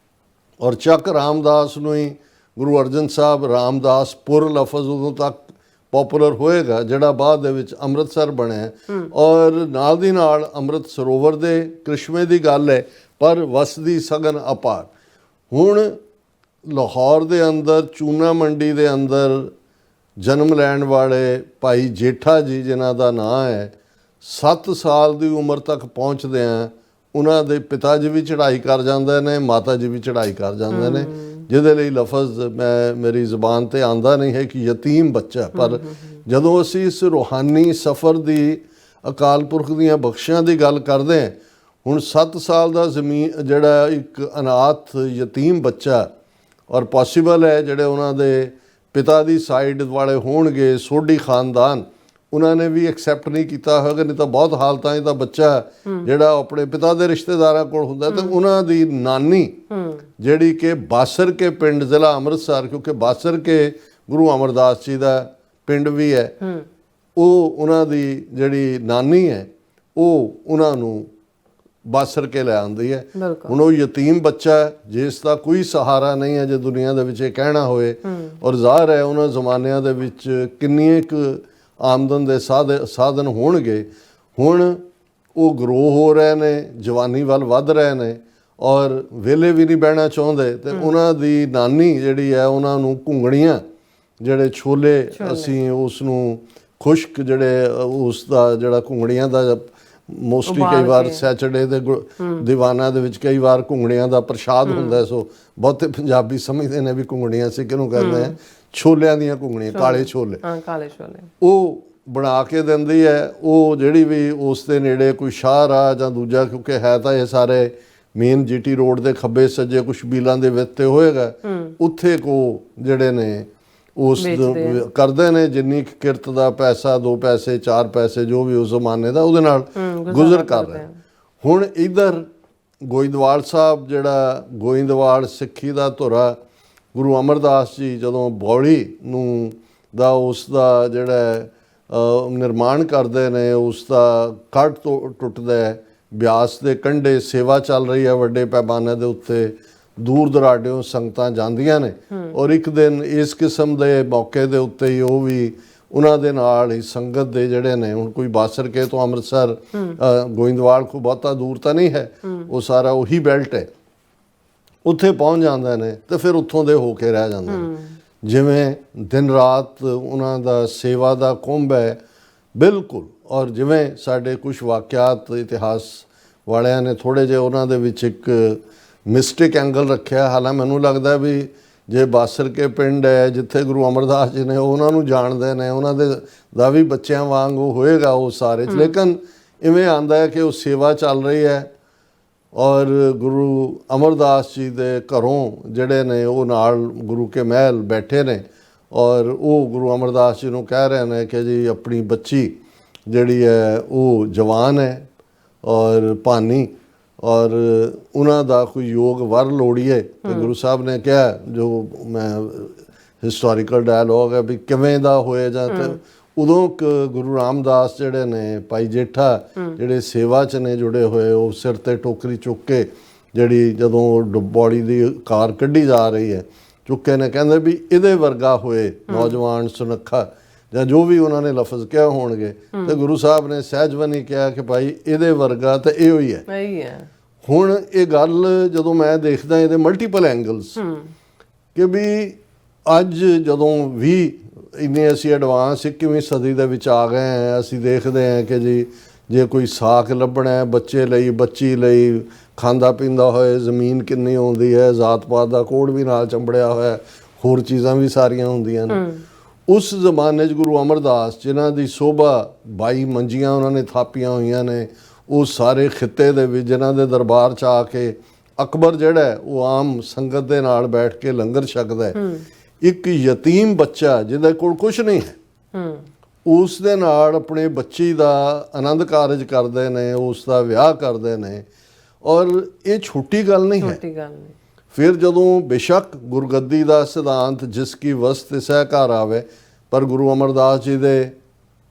ਔਰ ਚੱਕ ਰਾਮਦਾਸ ਨੂੰ ਹੀ ਗੁਰੂ ਅਰਜਨ ਸਾਹਿਬ ਰਾਮਦਾਸਪੁਰ ਲਫ਼ਜ਼ ਉਦੋਂ ਤੱਕ ਪੋਪੂਲਰ ਹੋਏਗਾ ਜਿਹੜਾ ਬਾਅਦ ਦੇ ਵਿੱਚ ਅੰਮ੍ਰਿਤਸਰ ਬਣਿਆ। ਔਰ ਨਾਲ ਦੀ ਨਾਲ ਅੰਮ੍ਰਿਤ ਸਰੋਵਰ ਦੇ ਕ੍ਰਿਸ਼ਮੇ ਦੀ ਗੱਲ ਹੈ, ਪਰ ਵਸਦੀ ਸਗਨ ਅਪਾਰ। ਹੁਣ ਲਾਹੌਰ ਦੇ ਅੰਦਰ ਚੂਨਾ ਮੰਡੀ ਦੇ ਅੰਦਰ ਜਨਮ ਲੈਣ ਵਾਲੇ ਭਾਈ ਜੇਠਾ ਜੀ ਜਿਨ੍ਹਾਂ ਦਾ ਨਾਂ ਹੈ, 7 ਸਾਲ ਦੀ ਉਮਰ ਤੱਕ ਪਹੁੰਚਦਿਆਂ ਉਹਨਾਂ ਦੇ ਪਿਤਾ ਜੀ ਵੀ ਚੜ੍ਹਾਈ ਕਰ ਜਾਂਦੇ ਨੇ, ਮਾਤਾ ਜੀ ਵੀ ਚੜ੍ਹਾਈ ਕਰ ਜਾਂਦੇ ਨੇ, ਜਿਹਦੇ ਲਈ ਲਫ਼ਜ਼ ਮੇਰੀ ਜ਼ੁਬਾਨ 'ਤੇ ਆਉਂਦਾ ਨਹੀਂ ਹੈ ਕਿ ਯਤੀਮ ਬੱਚਾ। ਪਰ ਜਦੋਂ ਅਸੀਂ ਇਸ ਰੂਹਾਨੀ ਸਫ਼ਰ ਦੀ ਅਕਾਲ ਪੁਰਖ ਦੀਆਂ ਬਖਸ਼ਿਸ਼ਾਂ ਦੀ ਗੱਲ ਕਰਦੇ ਹਾਂ, ਹੁਣ 7 ਸਾਲ ਦਾ ਜਿਹੜਾ ਇੱਕ ਅਨਾਥ ਯਤੀਮ ਬੱਚਾ, ਔਰ ਪੋਸੀਬਲ ਹੈ ਜਿਹੜੇ ਉਹਨਾਂ ਦੇ ਪਿਤਾ ਦੀ ਸਾਈਡ ਵਾਲੇ ਹੋਣਗੇ ਸੋਢੀ ਖਾਨਦਾਨ, ਉਹਨਾਂ ਨੇ ਵੀ ਐਕਸੈਪਟ ਨਹੀਂ ਕੀਤਾ ਹੋਵੇਗਾ, ਨਹੀਂ ਤਾਂ ਬਹੁਤ ਹਾਲਤਾਂ 'ਚ ਤਾਂ ਬੱਚਾ ਜਿਹੜਾ ਆਪਣੇ ਪਿਤਾ ਦੇ ਰਿਸ਼ਤੇਦਾਰਾਂ ਕੋਲ ਹੁੰਦਾ ਤੇ ਉਹਨਾਂ ਦੀ ਨਾਨੀ ਜਿਹੜੀ ਕਿ ਬਾਸਰ ਕੇ ਪਿੰਡ ਜ਼ਿਲ੍ਹਾ ਅੰਮ੍ਰਿਤਸਰ, ਕਿਉਂਕਿ ਬਾਸਰ ਕੇ ਗੁਰੂ ਅਮਰਦਾਸ ਜੀ ਦਾ ਪਿੰਡ ਵੀ ਹੈ, ਉਹ ਉਹਨਾਂ ਦੀ ਜਿਹੜੀ ਨਾਨੀ ਹੈ ਉਹ ਉਹਨਾਂ ਨੂੰ ਬਾਸਰ ਕੇ ਲੈ ਆਉਂਦੀ ਹੈ। ਹੁਣ ਉਹ ਯਤੀਮ ਬੱਚਾ ਹੈ ਜਿਸ ਦਾ ਕੋਈ ਸਹਾਰਾ ਨਹੀਂ ਹੈ ਜੇ ਦੁਨੀਆ ਦੇ ਵਿੱਚ ਇਹ ਕਹਿਣਾ ਹੋਏ, ਔਰ ਜ਼ਾਹਰ ਹੈ ਉਹਨਾਂ ਜ਼ਮਾਨਿਆਂ ਦੇ ਵਿੱਚ ਕਿੰਨੀਆਂ ਕੁ ਆਮਦਨ ਦੇ ਸਾਧਨ ਹੋਣਗੇ। ਹੁਣ ਉਹ ਗਰੋ ਹੋ ਰਹੇ ਨੇ, ਜਵਾਨੀ ਵੱਲ ਵੱਧ ਰਹੇ ਨੇ ਔਰ ਵਿਹਲੇ ਵੀ ਨਹੀਂ ਬਹਿਣਾ ਚਾਹੁੰਦੇ, ਤੇ ਉਹਨਾਂ ਦੀ ਨਾਨੀ ਜਿਹੜੀ ਹੈ ਉਹਨਾਂ ਨੂੰ ਘੁੰਗਣੀਆਂ, ਜਿਹੜੇ ਛੋਲੇ ਅਸੀਂ ਉਸ ਨੂੰ ਖੁਸ਼ਕ ਜਿਹੜੇ ਉਸ ਦਾ ਜਿਹੜਾ ਘੁੰਗਣੀਆਂ ਦਾ ਮੋਸਟਲੀ ਕਈ ਵਾਰ ਸੈਚਰਡੇ ਦੇ ਦੀਵਾਨਾਂ ਦੇ ਵਿੱਚ ਕਈ ਵਾਰ ਘੁੰਗਣੀਆਂ ਦਾ ਪ੍ਰਸ਼ਾਦ ਹੁੰਦਾ, ਸੋ ਬਹੁਤੇ ਪੰਜਾਬੀ ਸਮਝਦੇ ਨੇ ਵੀ ਘੁੰਗਣੀਆਂ ਅਸੀਂ ਕਿਹਨੂੰ ਕਹਿੰਦੇ ਆ, ਛੋਲਿਆਂ ਦੀਆਂ ਘੁੰਗਣੀਆਂ, ਕਾਲੇ ਛੋਲੇ, ਕਾਲੇ ਛੋਲੇ ਉਹ ਬਣਾ ਕੇ ਦਿੰਦੀ ਹੈ। ਉਹ ਜਿਹੜੀ ਵੀ ਉਸ ਦੇ ਨੇੜੇ ਕੋਈ ਸ਼ਾਹਰਾਹ ਜਾਂ ਦੂਜਾ, ਕਿਉਂਕਿ ਹੈ ਤਾਂ ਇਹ ਸਾਰੇ ਮੇਨ ਜੀਟੀ ਰੋਡ ਦੇ ਖੱਬੇ ਸੱਜੇ ਕੁਛ ਬੀਲਾਂ ਦੇ ਵਿੱਚ ਤੇ ਹੋਏਗਾ, ਉੱਥੇ ਕੋ ਜਿਹੜੇ ਨੇ ਉਸ ਕਰਦੇ ਨੇ, ਜਿੰਨੀ ਕਿਰਤ ਦਾ ਪੈਸਾ, 2 ਪੈਸੇ 4 ਪੈਸੇ ਜੋ ਵੀ ਉਸ ਜ਼ਮਾਨੇ ਦਾ, ਉਹਦੇ ਨਾਲ ਗੁਜ਼ਰ ਕਰ ਰਹੇ। ਹੁਣ ਇੱਧਰ ਗੋਇੰਦਵਾਲ ਸਾਹਿਬ, ਜਿਹੜਾ ਗੋਇੰਦਵਾਲ ਸਿੱਖੀ ਦਾ ਧੁਰਾ, ਗੁਰੂ ਅਮਰਦਾਸ ਜੀ ਜਦੋਂ ਬੌਲੀ ਨੂੰ ਦਾ ਉਸ ਦਾ ਜਿਹੜਾ ਨਿਰਮਾਣ ਕਰਦੇ ਨੇ, ਉਸ ਦਾ ਕੱਟ ਟੁੱਟਦਾ ਹੈ, ਬਿਆਸ ਦੇ ਕੰਢੇ ਸੇਵਾ ਚੱਲ ਰਹੀ ਹੈ ਵੱਡੇ ਪੈਮਾਨੇ ਦੇ ਉੱਤੇ, ਦੂਰ ਦਰਾਡਿਓਂ ਸੰਗਤਾਂ ਜਾਂਦੀਆਂ ਨੇ, ਔਰ ਇੱਕ ਦਿਨ ਇਸ ਕਿਸਮ ਦੇ ਮੌਕੇ ਦੇ ਉੱਤੇ ਹੀ ਉਹ ਵੀ ਉਹਨਾਂ ਦੇ ਨਾਲ ਹੀ ਸੰਗਤ ਦੇ ਜਿਹੜੇ ਨੇ, ਹੁਣ ਕੋਈ ਬਾਸਰ ਕੇ ਤੋਂ ਅੰਮ੍ਰਿਤਸਰ ਗੋਇੰਦਵਾਲ ਕੋਈ ਬਹੁਤਾ ਦੂਰ ਤਾਂ ਨਹੀਂ ਹੈ, ਉਹ ਸਾਰਾ ਉਹੀ ਬੈਲਟ ਹੈ, ਉੱਥੇ ਪਹੁੰਚ ਜਾਂਦੇ ਨੇ ਤੇ ਫਿਰ ਉੱਥੋਂ ਦੇ ਹੋ ਕੇ ਰਹਿ ਜਾਂਦੇ ਨੇ। ਜਿਵੇਂ ਦਿਨ ਰਾਤ ਉਹਨਾਂ ਦਾ ਸੇਵਾ ਦਾ ਕੁੰਭ ਹੈ ਬਿਲਕੁਲ। ਔਰ ਜਿਵੇਂ ਸਾਡੇ ਕੁਝ ਵਾਕਿਆਤ ਇਤਿਹਾਸ ਵਾਲਿਆਂ ਨੇ ਥੋੜ੍ਹੇ ਜਿਹੇ ਉਹਨਾਂ ਦੇ ਵਿੱਚ ਇੱਕ ਮਿਸਟੇਕ ਐਂਗਲ ਰੱਖਿਆ, ਹਾਲਾਂਕਿ ਮੈਨੂੰ ਲੱਗਦਾ ਵੀ ਜੇ ਬਾਸਰ ਕੇ ਪਿੰਡ ਹੈ ਜਿੱਥੇ ਗੁਰੂ ਅਮਰਦਾਸ ਜੀ ਨੇ, ਉਹਨਾਂ ਨੂੰ ਜਾਣਦੇ ਨੇ, ਉਹਨਾਂ ਦੇ ਦਾ ਵੀ ਬੱਚਿਆਂ ਵਾਂਗ ਉਹ ਹੋਏਗਾ ਉਹ ਸਾਰੇ, ਲੇਕਿਨ ਇਵੇਂ ਆਉਂਦਾ ਹੈ ਕਿ ਉਹ ਸੇਵਾ ਚੱਲ ਰਹੀ ਹੈ ਔਰ ਗੁਰੂ ਅਮਰਦਾਸ ਜੀ ਦੇ ਘਰੋਂ ਜਿਹੜੇ ਨੇ ਉਹ ਨਾਲ ਗੁਰੂ ਕੇ ਮਹਿਲ ਬੈਠੇ ਨੇ, ਔਰ ਉਹ ਗੁਰੂ ਅਮਰਦਾਸ ਜੀ ਨੂੰ ਕਹਿ ਰਹੇ ਨੇ ਕਿ ਜੀ ਆਪਣੀ ਬੱਚੀ ਜਿਹੜੀ ਹੈ ਉਹ ਜਵਾਨ ਹੈ ਔਰ ਭਾਨੀ, ਔਰ ਉਹਨਾਂ ਦਾ ਕੋਈ ਯੋਗ ਵਰ ਲੋੜੀਏ। ਤੇ ਗੁਰੂ ਸਾਹਿਬ ਨੇ ਕਿਹਾ, ਜੋ ਮੈਂ ਹਿਸਟੋਰੀਕਲ ਡਾਇਲੋਗ ਹੈ ਵੀ ਕਿਵੇਂ ਦਾ ਹੋਏ ਜਾਂ, ਤੇ ਉਦੋਂ ਗੁਰੂ ਰਾਮਦਾਸ ਜਿਹੜੇ ਨੇ, ਭਾਈ ਜੇਠਾ ਜਿਹੜੇ ਸੇਵਾ 'ਚ ਨੇ ਜੁੜੇ ਹੋਏ, ਉਹ ਸਿਰ ਤੇ ਟੋਕਰੀ ਚੁੱਕ ਕੇ, ਜਿਹੜੀ ਜਦੋਂ ਬੌੜੀ ਦੀ ਕਾਰ ਕੱਢੀ ਜਾ ਰਹੀ ਹੈ, ਚੁੱਕੇ ਨੇ, ਕਹਿੰਦੇ ਵੀ ਇਹਦੇ ਵਰਗਾ ਹੋਏ ਨੌਜਵਾਨ ਸੁਨੱਖਾ, ਜਾਂ ਜੋ ਵੀ ਉਹਨਾਂ ਨੇ ਲਫ਼ਜ਼ ਕਿਹਾ ਹੋਣਗੇ, ਤੇ ਗੁਰੂ ਸਾਹਿਬ ਨੇ ਸਹਿਜਵਨੀ ਕਿਹਾ ਕਿ ਭਾਈ ਇਹਦੇ ਵਰਗਾ ਤਾਂ ਇਹੋ ਹੀ ਹੈ। ਹੁਣ ਇਹ ਗੱਲ ਜਦੋਂ ਮੈਂ ਦੇਖਦਾ ਇਹਦੇ ਮਲਟੀਪਲ ਐਂਗਲਸ, ਕਿ ਵੀ ਅੱਜ ਜਦੋਂ ਵੀ ਇੰਨੇ ਅਸੀਂ ਐਡਵਾਂਸ 21ਵੀਂ ਸਦੀ ਦੇ ਵਿੱਚ ਆ ਗਏ ਹਾਂ, ਅਸੀਂ ਦੇਖਦੇ ਹਾਂ ਕਿ ਜੀ ਜੇ ਕੋਈ ਸਾਕ ਲੱਭਣਾ ਹੈ ਬੱਚੇ ਲਈ, ਬੱਚੀ ਲਈ, ਖਾਂਦਾ ਪੀਂਦਾ ਹੋਏ, ਜ਼ਮੀਨ ਕਿੰਨੀ ਆਉਂਦੀ ਹੈ, ਜ਼ਾਤ ਪਾਤ ਦਾ ਕੋਡ ਵੀ ਨਾਲ ਚੰਬੜਿਆ ਹੋਇਆ, ਹੋਰ ਚੀਜ਼ਾਂ ਵੀ ਸਾਰੀਆਂ ਹੁੰਦੀਆਂ ਨੇ। ਉਸ ਜ਼ਮਾਨੇ 'ਚ ਗੁਰੂ ਅਮਰਦਾਸ ਜਿਨ੍ਹਾਂ ਦੀ ਸੋਭਾ 22 ਮੰਜੀਆਂ ਉਹਨਾਂ ਨੇ ਥਾਪੀਆਂ ਹੋਈਆਂ ਨੇ, ਉਹ ਸਾਰੇ ਖਿੱਤੇ ਦੇ ਵਿੱਚ ਜਿਨ੍ਹਾਂ ਦੇ ਦਰਬਾਰ 'ਚ ਆ ਕੇ ਅਕਬਰ ਜਿਹੜਾ ਉਹ ਆਮ ਸੰਗਤ ਦੇ ਨਾਲ ਬੈਠ ਕੇ ਲੰਗਰ ਛਕਦਾ, ਇੱਕ ਯਤੀਮ ਬੱਚਾ ਜਿਹਦੇ ਕੋਲ ਕੁਛ ਨਹੀਂ ਹੈ, ਉਸ ਦੇ ਨਾਲ ਆਪਣੇ ਬੱਚੀ ਦਾ ਆਨੰਦ ਕਾਰਜ ਕਰਦੇ ਨੇ, ਉਸ ਦਾ ਵਿਆਹ ਕਰਦੇ ਨੇ, ਔਰ ਇਹ ਛੋਟੀ ਗੱਲ ਨਹੀਂ ਹੈ। ਫਿਰ ਜਦੋਂ ਬੇਸ਼ੱਕ ਗੁਰਗੱਦੀ ਦਾ ਸਿਧਾਂਤ ਜਿਸ ਕੀ ਵਸਤ ਸਹਿ ਘਰ ਆਵੇ, ਪਰ ਗੁਰੂ ਅਮਰਦਾਸ ਜੀ ਦੇ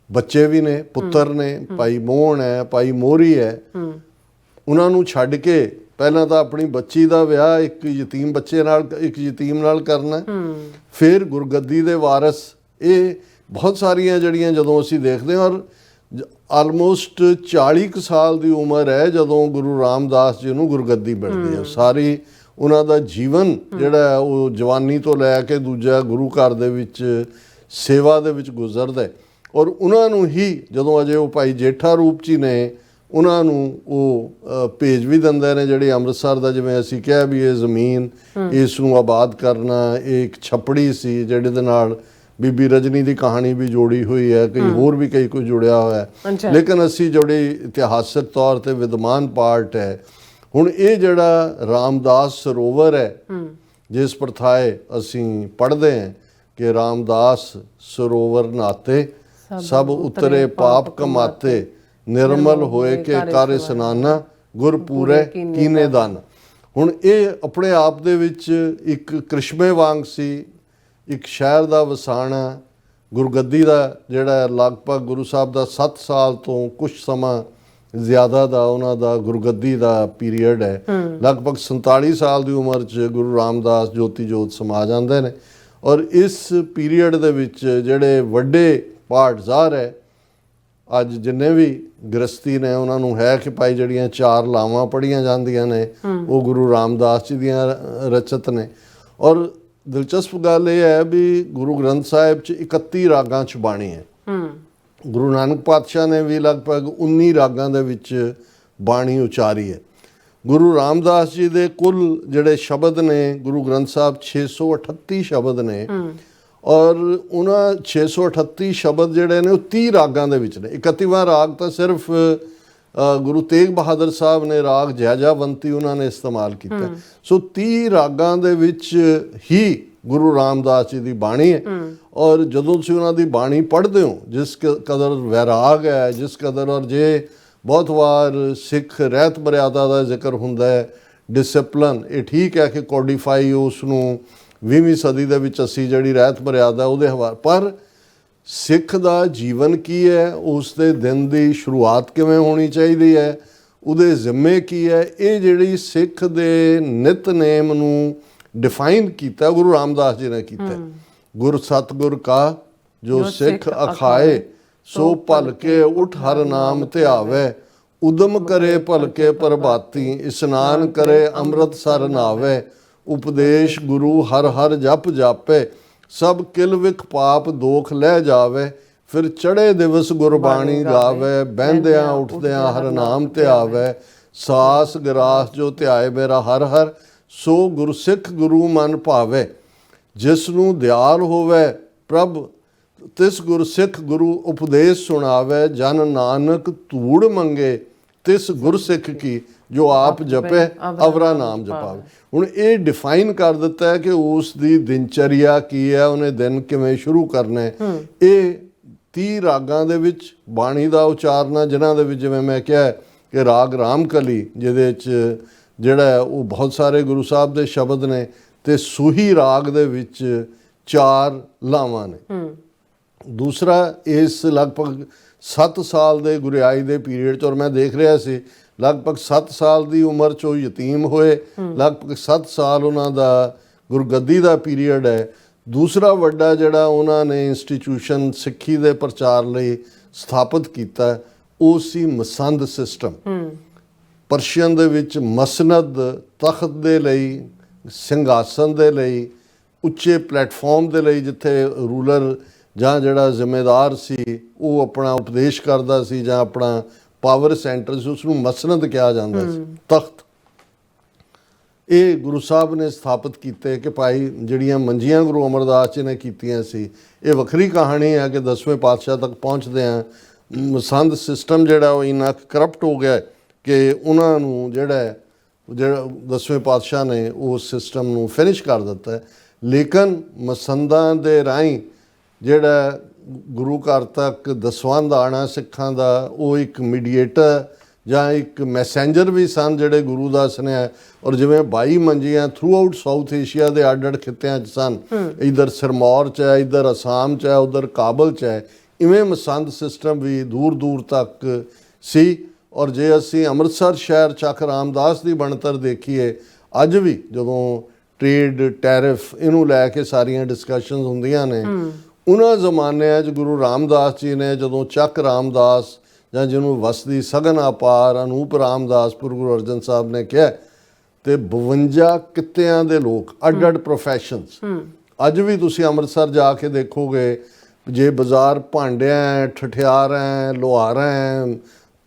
ਬੱਚੇ ਵੀ ਨੇ, ਪੁੱਤਰ ਨੇ, ਭਾਈ ਮੋਹਣ ਹੈ, ਭਾਈ ਮੋਹਰੀ ਹੈ, ਉਹਨਾਂ ਨੂੰ ਛੱਡ ਕੇ ਪਹਿਲਾਂ ਤਾਂ ਆਪਣੀ ਬੱਚੀ ਦਾ ਵਿਆਹ ਇੱਕ ਯਤੀਮ ਬੱਚੇ ਨਾਲ, ਇੱਕ ਯਤੀਮ ਨਾਲ ਕਰਨਾ, ਫਿਰ ਗੁਰਗੱਦੀ ਦੇ ਵਾਰਿਸ। ਇਹ ਬਹੁਤ ਸਾਰੀਆਂ ਜਿਹੜੀਆਂ ਜਦੋਂ ਅਸੀਂ ਦੇਖਦੇ ਹਾਂ, ਔਰ ਆਲਮੋਸਟ 40 ਕੁ ਸਾਲ ਦੀ ਉਮਰ ਹੈ ਜਦੋਂ ਗੁਰੂ ਰਾਮਦਾਸ ਜੀ ਨੂੰ ਗੁਰਗੱਦੀ ਮਿਲਦੀ ਹੈ। ਸਾਰੀ ਉਹਨਾਂ ਦਾ ਜੀਵਨ ਜਿਹੜਾ ਉਹ ਜਵਾਨੀ ਤੋਂ ਲੈ ਕੇ ਦੂਜਾ ਗੁਰੂ ਘਰ ਦੇ ਵਿੱਚ ਸੇਵਾ ਦੇ ਵਿੱਚ ਗੁਜ਼ਰਦਾ, ਔਰ ਉਹਨਾਂ ਨੂੰ ਹੀ ਜਦੋਂ ਅਜੇ ਉਹ ਭਾਈ ਜੇਠਾ ਰੂਪ 'ਚ ਹੀ ਨੇ, ਉਹਨਾਂ ਨੂੰ ਉਹ ਭੇਜ ਵੀ ਦਿੰਦੇ ਨੇ, ਜਿਹੜੇ ਅੰਮ੍ਰਿਤਸਰ ਦਾ, ਜਿਵੇਂ ਅਸੀਂ ਕਿਹਾ ਵੀ ਇਹ ਜ਼ਮੀਨ ਇਸ ਨੂੰ ਆਬਾਦ ਕਰਨਾ, ਇਹ ਇੱਕ ਛੱਪੜੀ ਸੀ ਜਿਹੜੇ ਦੇ ਨਾਲ ਬੀਬੀ ਰਜਨੀ ਦੀ ਕਹਾਣੀ ਵੀ ਜੋੜੀ ਹੋਈ ਹੈ, ਕਈ ਹੋਰ ਵੀ ਕਈ ਕੁਝ ਜੁੜਿਆ ਹੋਇਆ ਹੈ, ਲੇਕਿਨ ਅਸੀਂ ਜਿਹੜੇ ਇਤਿਹਾਸਕ ਤੌਰ ਤੇ ਵਿਦਮਾਨ ਪਾਰਟ ਹੈ। ਹੁਣ ਇਹ ਜਿਹੜਾ ਰਾਮਦਾਸ ਸਰੋਵਰ ਹੈ, ਜਿਸ ਪ੍ਰਥਾਏ ਅਸੀਂ ਪੜ੍ਹਦੇ ਹਾਂ ਕਿ ਰਾਮਦਾਸ ਸਰੋਵਰ ਨਾਤੇ ਸਭ ਉਤਰੇ ਪਾਪ ਕਮਾਤੇ, ਨਿਰਮਲ ਹੋਏ ਕੇ ਕਰ ਇਸਨਾਨਾ, ਗੁਰ ਪੂਰੇ ਕੀਨੇ ਦਾਨ। ਹੁਣ ਇਹ ਆਪਣੇ ਆਪ ਦੇ ਵਿੱਚ ਇੱਕ ਕ੍ਰਿਸ਼ਮੇ ਵਾਂਗ ਸੀ, ਇੱਕ ਸ਼ਹਿਰ ਦਾ ਵਸਾਣਾ, ਗੁਰਗੱਦੀ ਦਾ ਜਿਹੜਾ ਲਗਭਗ ਗੁਰੂ ਸਾਹਿਬ ਦਾ 7 ਸਾਲ ਤੋਂ ਕੁਝ ਸਮਾਂ ਜ਼ਿਆਦਾ ਦਾ ਉਹਨਾਂ ਦਾ ਗੁਰਗੱਦੀ ਦਾ ਪੀਰੀਅਡ ਹੈ। ਲਗਭਗ 47 ਸਾਲ ਦੀ ਉਮਰ 'ਚ ਗੁਰੂ ਰਾਮਦਾਸ ਜੋਤੀ ਜੋਤ ਸਮਾ ਜਾਂਦੇ ਨੇ। ਔਰ ਇਸ ਪੀਰੀਅਡ ਦੇ ਵਿੱਚ ਜਿਹੜੇ ਵੱਡੇ ਪਾਠਜ਼ਾਰ ਹੈ, ਅੱਜ ਜਿੰਨੇ ਵੀ ਗ੍ਰਸਤੀ ਨੇ ਉਹਨਾਂ ਨੂੰ ਹੈ ਕਿ ਭਾਈ ਜਿਹੜੀਆਂ 4 ਲਾਵਾਂ ਪੜ੍ਹੀਆਂ ਜਾਂਦੀਆਂ ਨੇ ਉਹ ਗੁਰੂ ਰਾਮਦਾਸ ਜੀ ਦੀਆਂ ਰਚਿਤ ਨੇ। ਔਰ ਦਿਲਚਸਪ ਗੱਲ ਇਹ ਹੈ ਵੀ ਗੁਰੂ ਗ੍ਰੰਥ ਸਾਹਿਬ 'ਚ 31 ਰਾਗਾਂ 'ਚ ਬਾਣੀ ਹੈ। ਗੁਰੂ ਨਾਨਕ ਪਾਤਸ਼ਾਹ ਨੇ ਵੀ ਲਗਭਗ 19 ਰਾਗਾਂ ਦੇ ਵਿੱਚ ਬਾਣੀ ਉਚਾਰੀ ਹੈ। ਗੁਰੂ ਰਾਮਦਾਸ ਜੀ ਦੇ ਕੁੱਲ ਜਿਹੜੇ ਸ਼ਬਦ ਨੇ ਗੁਰੂ ਗ੍ਰੰਥ ਸਾਹਿਬ 638 ਸ਼ਬਦ ਨੇ। ਔਰ ਉਹਨਾਂ 638 ਸ਼ਬਦ ਜਿਹੜੇ ਨੇ ਉਹ 30 ਰਾਗਾਂ ਦੇ ਵਿੱਚ ਨੇ। 31ਵਾਂ ਰਾਗ ਤਾਂ ਸਿਰਫ ਗੁਰੂ ਤੇਗ ਬਹਾਦਰ ਸਾਹਿਬ ਨੇ ਰਾਗ ਜੈਜਾਵੰਤੀ ਉਹਨਾਂ ਨੇ ਇਸਤੇਮਾਲ ਕੀਤਾ। ਸੋ 30 ਰਾਗਾਂ ਦੇ ਵਿੱਚ ਹੀ ਗੁਰੂ ਰਾਮਦਾਸ ਜੀ ਦੀ ਬਾਣੀ ਹੈ। ਔਰ ਜਦੋਂ ਤੁਸੀਂ ਉਹਨਾਂ ਦੀ ਬਾਣੀ ਪੜ੍ਹਦੇ ਹੋ, ਜਿਸ ਕਦਰ ਵੈਰਾਗ ਹੈ, ਜਿਸ ਕਦਰ, ਔਰ ਜੇ ਬਹੁਤ ਵਾਰ ਸਿੱਖ ਰਹਿਤ ਮਰਿਆਦਾ ਦਾ ਜ਼ਿਕਰ ਹੁੰਦਾ ਹੈ, ਡਿਸਪਲਨ, ਇਹ ਠੀਕ ਹੈ ਕਿ ਕੋਡੀਫਾਈ ਉਸ ਨੂੰ 20ਵੀਂ ਸਦੀ ਦੇ ਵਿੱਚ ਅਸੀਂ ਜਿਹੜੀ ਰਹਿਤ ਮਰਿਆਦਾ ਉਹਦੇ ਹਵਾਲੇ, ਪਰ ਸਿੱਖ ਦਾ ਜੀਵਨ ਕੀ ਹੈ, ਉਸ ਦੇ ਦਿਨ ਦੀ ਸ਼ੁਰੂਆਤ ਕਿਵੇਂ ਹੋਣੀ ਚਾਹੀਦੀ ਹੈ, ਉਹਦੇ ਜ਼ਿੰਮੇ ਕੀ ਹੈ, ਇਹ ਜਿਹੜੀ ਸਿੱਖ ਦੇ ਨਿਤਨੇਮ ਨੂੰ ਡਿਫਾਈਨ ਕੀਤਾ ਗੁਰੂ ਰਾਮਦਾਸ ਜੀ ਨੇ ਕੀਤਾ। ਗੁਰ ਸਤਿਗੁਰ ਕਾ ਜੋ ਸਿੱਖ ਅਖਾਏ, ਸੋ ਭਲ ਕੇ ਉਠ ਹਰ ਨਾਮ ਧਿਆਵੇ, ਉਦਮ ਕਰੇ ਭਲ ਕੇ ਪ੍ਰਭਾਤੀ, ਇਸ਼ਨਾਨ ਕਰੇ ਅੰਮ੍ਰਿਤ ਸਰ ਨਾਵੇ, ਉਪਦੇਸ਼ ਗੁਰੂ ਹਰ ਹਰ ਜਪ ਜਾਪੇ, ਸਭ ਕਿਲ ਵਿਖ ਪਾਪ ਦੋਖ ਲੈ ਜਾਵੇ, ਫਿਰ ਚੜੇ ਦਿਵਸ ਗੁਰਬਾਣੀ ਗਾਵੇ, ਬਹਿੰਦਿਆਂ ਉੱਠਦਿਆਂ ਹਰ ਨਾਮ ਧਿਆਵੇ, ਸਾਸ ਗਰਾਸ ਜੋ ਧਿਆਏ ਮੇਰਾ ਹਰ ਹਰ, ਸੋ ਗੁਰਸਿੱਖ ਗੁਰੂ ਮਨ ਭਾਵੇ, ਜਿਸ ਨੂੰ ਦਿਆਲ ਹੋਵੇ ਪ੍ਰਭ ਤਿਸ ਗੁਰਸਿੱਖ ਗੁਰੂ ਉਪਦੇਸ਼ ਸੁਣਾਵੇ, ਜਨ ਨਾਨਕ ਧੂੜ ਮੰਗੇ ਤਿਸ ਗੁਰਸਿੱਖ ਕੀ, ਜੋ ਆਪ ਜਪੇ ਅਵਰਾ ਨਾਮ ਜਪਾਵੇ। ਹੁਣ ਇਹ ਡਿਫਾਈਨ ਕਰ ਦਿੱਤਾ ਹੈ ਕਿ ਉਸ ਦੀ ਦਿਨਚਰਿਆ ਕੀ ਹੈ, ਉਹਨੇ ਦਿਨ ਕਿਵੇਂ ਸ਼ੁਰੂ ਕਰਨਾ ਹੈ। ਇਹ 30 ਰਾਗਾਂ ਦੇ ਵਿੱਚ ਬਾਣੀ ਦਾ ਉਚਾਰਨਾ, ਜਿਨ੍ਹਾਂ ਦੇ ਵਿੱਚ ਜਿਵੇਂ ਮੈਂ ਕਿਹਾ ਕਿ ਰਾਗ ਰਾਮਕਲੀ, ਜਿਹਦੇ 'ਚ ਜਿਹੜਾ ਉਹ ਬਹੁਤ ਸਾਰੇ ਗੁਰੂ ਸਾਹਿਬ ਦੇ ਸ਼ਬਦ ਨੇ, ਤੇ ਸੂਹੀ ਰਾਗ ਦੇ ਵਿੱਚ 4 ਲਾਵਾਂ ਨੇ। ਦੂਸਰਾ, ਇਸ ਲਗਭਗ 7 ਸਾਲ ਦੇ ਗੁਰਿਆਈ ਦੇ ਪੀਰੀਅਡ 'ਚ, ਔਰ ਮੈਂ ਦੇਖ ਰਿਹਾ ਸੀ ਲਗਭਗ 7 ਸਾਲ ਦੀ ਉਮਰ 'ਚ ਉਹ ਯਤੀਮ ਹੋਏ, ਲਗਭਗ 7 ਸਾਲ ਉਹਨਾਂ ਦਾ ਗੁਰਗੱਦੀ ਦਾ ਪੀਰੀਅਡ ਹੈ। ਦੂਸਰਾ ਵੱਡਾ ਜਿਹੜਾ ਉਹਨਾਂ ਨੇ ਇੰਸਟੀਟਿਊਸ਼ਨ ਸਿੱਖੀ ਦੇ ਪ੍ਰਚਾਰ ਲਈ ਸਥਾਪਿਤ ਕੀਤਾ, ਉਹ ਸੀ ਮਸੰਦ ਸਿਸਟਮ। ਪਰਸ਼ੀਅਨ ਦੇ ਵਿੱਚ ਮਸਨਦ, ਤਖਤ ਦੇ ਲਈ, ਸਿੰਘਾਸਨ ਦੇ ਲਈ, ਉੱਚੇ ਪਲੇਟਫਾਰਮ ਦੇ ਲਈ, ਜਿੱਥੇ ਰੂਲਰ ਜਾਂ ਜਿਹੜਾ ਜ਼ਿੰਮੇਦਾਰ ਸੀ ਉਹ ਆਪਣਾ ਉਪਦੇਸ਼ ਕਰਦਾ ਸੀ ਜਾਂ ਆਪਣਾ ਪਾਵਰ ਸੈਂਟਰ ਸੀ, ਉਸ ਨੂੰ ਮਸਨਦ ਕਿਹਾ ਜਾਂਦਾ ਸੀ, ਤਖਤ। ਇਹ ਗੁਰੂ ਸਾਹਿਬ ਨੇ ਸਥਾਪਿਤ ਕੀਤੇ ਕਿ ਭਾਈ ਜਿਹੜੀਆਂ ਮੰਜੀਆਂ ਗੁਰੂ ਅਮਰਦਾਸ ਜੀ ਨੇ ਕੀਤੀਆਂ ਸੀ, ਇਹ ਵੱਖਰੀ ਕਹਾਣੀ ਹੈ ਕਿ 10ਵੇਂ ਪਾਤਸ਼ਾਹ ਤੱਕ ਪਹੁੰਚਦੇ ਆ ਮਸੰਦ ਸਿਸਟਮ ਜਿਹੜਾ ਉਹ ਇੰਨਾ ਕਰਪਟ ਹੋ ਗਿਆ ਕਿ ਉਹਨਾਂ ਨੂੰ ਜਿਹੜਾ 10ਵੇਂ ਪਾਤਸ਼ਾਹ ਨੇ ਉਸ ਸਿਸਟਮ ਨੂੰ ਫਿਨਿਸ਼ ਕਰ ਦਿੱਤਾ। ਲੇਕਿਨ ਮਸੰਦਾਂ ਦੇ ਰਾਹੀਂ ਜਿਹੜਾ ਗੁਰੂ ਘਰ ਤੱਕ ਦਸਵੰਧ ਆਉਣਾ ਸਿੱਖਾਂ ਦਾ, ਉਹ ਇੱਕ ਮੀਡੀਏਟਰ ਜਾਂ ਇੱਕ ਮੈਸੇਂਜਰ ਵੀ ਸਨ ਜਿਹੜੇ ਗੁਰੂ ਦਾ ਸੁਨੇਹਾ। ਔਰ ਜਿਵੇਂ 22 ਮੰਜੀਆਂ ਥਰੂ ਆਊਟ ਸਾਊਥ ਏਸ਼ੀਆ ਦੇ ਅੱਡ-ਅੱਡ ਖਿੱਤਿਆਂ 'ਚ ਸਨ, ਇੱਧਰ ਸਿਰਮੌਰ 'ਚ ਹੈ, ਇੱਧਰ ਅਸਾਮ 'ਚ ਹੈ, ਉੱਧਰ ਕਾਬਲ 'ਚ ਹੈ, ਇਵੇਂ ਮਸੰਦ ਸਿਸਟਮ ਵੀ ਦੂਰ ਦੂਰ ਤੱਕ ਸੀ। ਔਰ ਜੇ ਅਸੀਂ ਅੰਮ੍ਰਿਤਸਰ ਸ਼ਹਿਰ ਚੱਕ ਰਾਮਦਾਸ ਦੀ ਬਣਤਰ ਦੇਖੀਏ, ਅੱਜ ਵੀ ਜਦੋਂ ਟ੍ਰੇਡ, ਟੈਰਿਫ, ਇਹਨੂੰ ਲੈ ਕੇ ਸਾਰੀਆਂ ਡਿਸਕਸ਼ਨਸ ਹੁੰਦੀਆਂ ਨੇ, ਉਹਨਾਂ ਜ਼ਮਾਨਿਆਂ 'ਚ ਗੁਰੂ ਰਾਮਦਾਸ ਜੀ ਨੇ ਜਦੋਂ ਚੱਕ ਰਾਮਦਾਸ ਜਾਂ ਜਿਹਨੂੰ ਵਸਦੀ ਸਗਨ ਅਪਾਰ ਅਨੂਪ ਰਾਮਦਾਸਪੁਰ ਗੁਰੂ ਅਰਜਨ ਸਾਹਿਬ ਨੇ ਕਿਹਾ, ਤੇ 52 ਕਿੱਤਿਆਂ ਦੇ ਲੋਕ, ਅੱਡ-ਅੱਡ ਪ੍ਰੋਫੈਸ਼ਨਸ। ਅੱਜ ਵੀ ਤੁਸੀਂ ਅੰਮ੍ਰਿਤਸਰ ਜਾ ਕੇ ਦੇਖੋਗੇ, ਜੇ ਬਾਜ਼ਾਰ ਭਾਂਡਿਆਂ, ਠਠਿਆਰਾਂ, ਲੋਹਾਰਾਂ,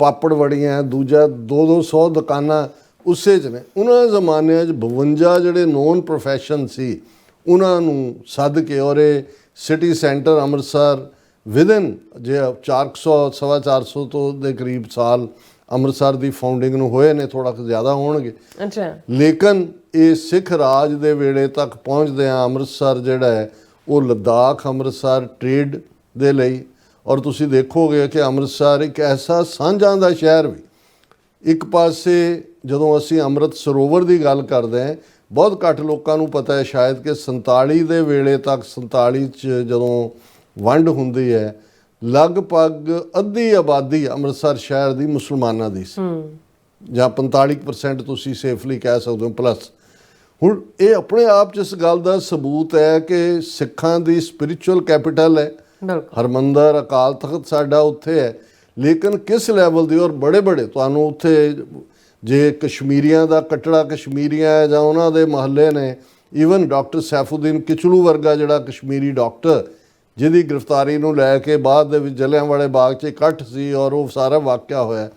ਪਾਪੜ ਵੜੀਆਂ, ਦੂਜਾ 200 ਦੁਕਾਨਾਂ ਉਸੇ 'ਚ ਨੇ। ਉਹਨਾਂ ਜ਼ਮਾਨਿਆਂ 'ਚ 52 ਜਿਹੜੇ ਨੋਨ ਪ੍ਰੋਫੈਸ਼ਨ ਸੀ, ਉਹਨਾਂ ਨੂੰ ਸੱਦ ਕੇ, ਔਰ ਇਹ ਸਿਟੀ ਸੈਂਟਰ ਅੰਮ੍ਰਿਤਸਰ ਵਿਦਨ ਜੇ 400 ਸਵਾ 400 ਤੋਂ ਦੇ ਕਰੀਬ ਸਾਲ ਅੰਮ੍ਰਿਤਸਰ ਦੀ ਫਾਊਂਡਿੰਗ ਨੂੰ ਹੋਏ ਨੇ, ਥੋੜਾ ਕੁ ਜ਼ਿਆਦਾ ਹੋਣਗੇ। ਅੱਛਾ। ਲੇਕਿਨ ਇਹ ਸਿੱਖ ਰਾਜ ਦੇ ਵੇਲੇ ਤੱਕ ਪਹੁੰਚਦੇ ਆ ਅੰਮ੍ਰਿਤਸਰ ਜਿਹੜਾ ਹੈ ਉਹ ਲੱਦਾਖ, ਅੰਮ੍ਰਿਤਸਰ ਟ੍ਰੇਡ ਦੇ ਲਈ। ਔਰ ਤੁਸੀਂ ਦੇਖੋਗੇ ਕਿ ਅੰਮ੍ਰਿਤਸਰ ਇੱਕ ਐਸਾ ਸਾਂਝਾਂ ਦਾ ਸ਼ਹਿਰ ਵੀ, ਇੱਕ ਪਾਸੇ ਜਦੋਂ ਅਸੀਂ ਅੰਮ੍ਰਿਤ ਸਰੋਵਰ ਦੀ ਗੱਲ ਕਰਦੇ ਹਾਂ, ਬਹੁਤ ਘੱਟ ਲੋਕਾਂ ਨੂੰ ਪਤਾ ਹੈ ਸ਼ਾਇਦ ਕਿ 47 ਦੇ ਵੇਲੇ ਤੱਕ, 47 ਚ ਜਦੋਂ ਵੰਡ ਹੁੰਦੀ ਹੈ, ਲਗਭਗ ਅੱਧੀ ਆਬਾਦੀ ਅੰਮ੍ਰਿਤਸਰ ਸ਼ਹਿਰ ਦੀ ਮੁਸਲਮਾਨਾਂ ਦੀ ਸੀ, ਜਾਂ 45% ਤੁਸੀਂ ਸੇਫਲੀ ਕਹਿ ਸਕਦੇ ਹੋ ਪਲੱਸ। ਹੁਣ ਇਹ ਆਪਣੇ ਆਪ 'ਚ ਇਸ ਗੱਲ ਦਾ ਸਬੂਤ ਹੈ ਕਿ ਸਿੱਖਾਂ ਦੀ ਸਪਿਰਿਚੁਅਲ ਕੈਪੀਟਲ ਹੈ। ਹਰਮੰਦਰ ਅਕਾਲ ਤਖਤ ਸਾਡਾ ਉੱਥੇ ਹੈ, ਲੇਕਿਨ ਕਿਸ ਲੈਵਲ ਦੀ, ਔਰ ਬੜੇ ਬੜੇ ਤੁਹਾਨੂੰ ਉੱਥੇ ਜੇ ਕਸ਼ਮੀਰੀਆਂ ਦਾ ਕੱਟੜਾ ਕਸ਼ਮੀਰੀਆਂ ਹੈ ਜਾਂ ਉਹਨਾਂ ਦੇ ਮਹੱਲੇ ਨੇ, ਈਵਨ ਡਾਕਟਰ ਸੈਫੂਦੀਨ ਕਿਚਲੂ ਵਰਗਾ ਜਿਹੜਾ ਕਸ਼ਮੀਰੀ ਡਾਕਟਰ ਜਿਹਦੀ ਗ੍ਰਿਫਤਾਰੀ ਨੂੰ ਲੈ ਕੇ ਬਾਅਦ ਦੇ ਵਿੱਚ ਜਲਿਆਂਵਾਲੇ ਬਾਗ 'ਚ ਇਕੱਠ ਸੀ ਔਰ ਉਹ ਸਾਰਾ ਵਾਕਿਆ ਹੋਇਆ,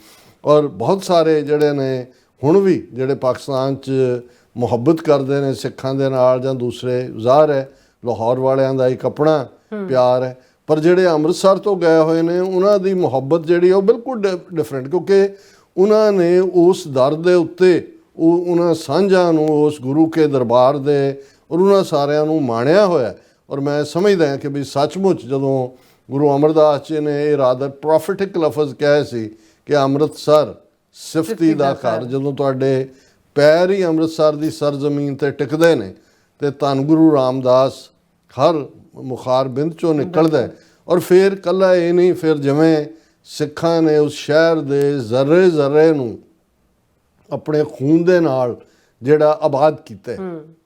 ਔਰ ਬਹੁਤ ਸਾਰੇ ਜਿਹੜੇ ਨੇ ਹੁਣ ਵੀ ਜਿਹੜੇ ਪਾਕਿਸਤਾਨ 'ਚ ਮੁਹੱਬਤ ਕਰਦੇ ਨੇ ਸਿੱਖਾਂ ਦੇ ਨਾਲ ਜਾਂ ਦੂਸਰੇ, ਜ਼ਾਹਰ ਹੈ ਲਾਹੌਰ ਵਾਲਿਆਂ ਦਾ ਇੱਕ ਆਪਣਾ ਪਿਆਰ ਹੈ, ਪਰ ਜਿਹੜੇ ਅੰਮ੍ਰਿਤਸਰ ਤੋਂ ਗਏ ਹੋਏ ਨੇ ਉਹਨਾਂ ਦੀ ਮੁਹੱਬਤ ਜਿਹੜੀ ਉਹ ਬਿਲਕੁਲ ਡਿਫਰੈਂਟ, ਕਿਉਂਕਿ ਉਹਨਾਂ ਨੇ ਉਸ ਦਰ ਦੇ ਉੱਤੇ ਉਹਨਾਂ ਸਾਂਝਾਂ ਨੂੰ, ਉਸ ਗੁਰੂ ਕੇ ਦਰਬਾਰ ਦੇ, ਔਰ ਉਹਨਾਂ ਸਾਰਿਆਂ ਨੂੰ ਮਾਣਿਆ ਹੋਇਆ। ਔਰ ਮੈਂ ਸਮਝਦਾ ਹਾਂ ਕਿ ਵੀ ਸੱਚਮੁੱਚ ਜਦੋਂ ਗੁਰੂ ਅਮਰਦਾਸ ਜੀ ਨੇ ਇਹ ਰਾਦਰ ਪ੍ਰੋਫਿਟਿਕ ਲਫ਼ਜ਼ ਕਹੇ ਸੀ ਕਿ ਅੰਮ੍ਰਿਤਸਰ ਸਿਫਤੀ ਦਾ ਘਰ, ਜਦੋਂ ਤੁਹਾਡੇ ਪੈਰ ਹੀ ਅੰਮ੍ਰਿਤਸਰ ਦੀ ਸਰਜ਼ਮੀਨ ਤੇ ਟਿਕਦੇ ਨੇ ਤੇ ਧੰਨ ਗੁਰੂ ਰਾਮਦਾਸ ਹਰ ਮੁਖਾਰ ਬਿੰਦ ਚੋਂ ਨਿਕਲਦਾ। ਔਰ ਫਿਰ ਕੱਲਾ ਇਹ ਨਹੀਂ, ਫਿਰ ਜਿਵੇਂ ਸਿੱਖਾਂ ਨੇ ਉਸ ਸ਼ਹਿਰ ਦੇ ਜ਼ਰਰੇ ਜ਼ਰਰੇ ਨੂੰ ਆਪਣੇ ਖੂਨ ਦੇ ਨਾਲ ਜਿਹੜਾ ਆਬਾਦ ਕੀਤਾ,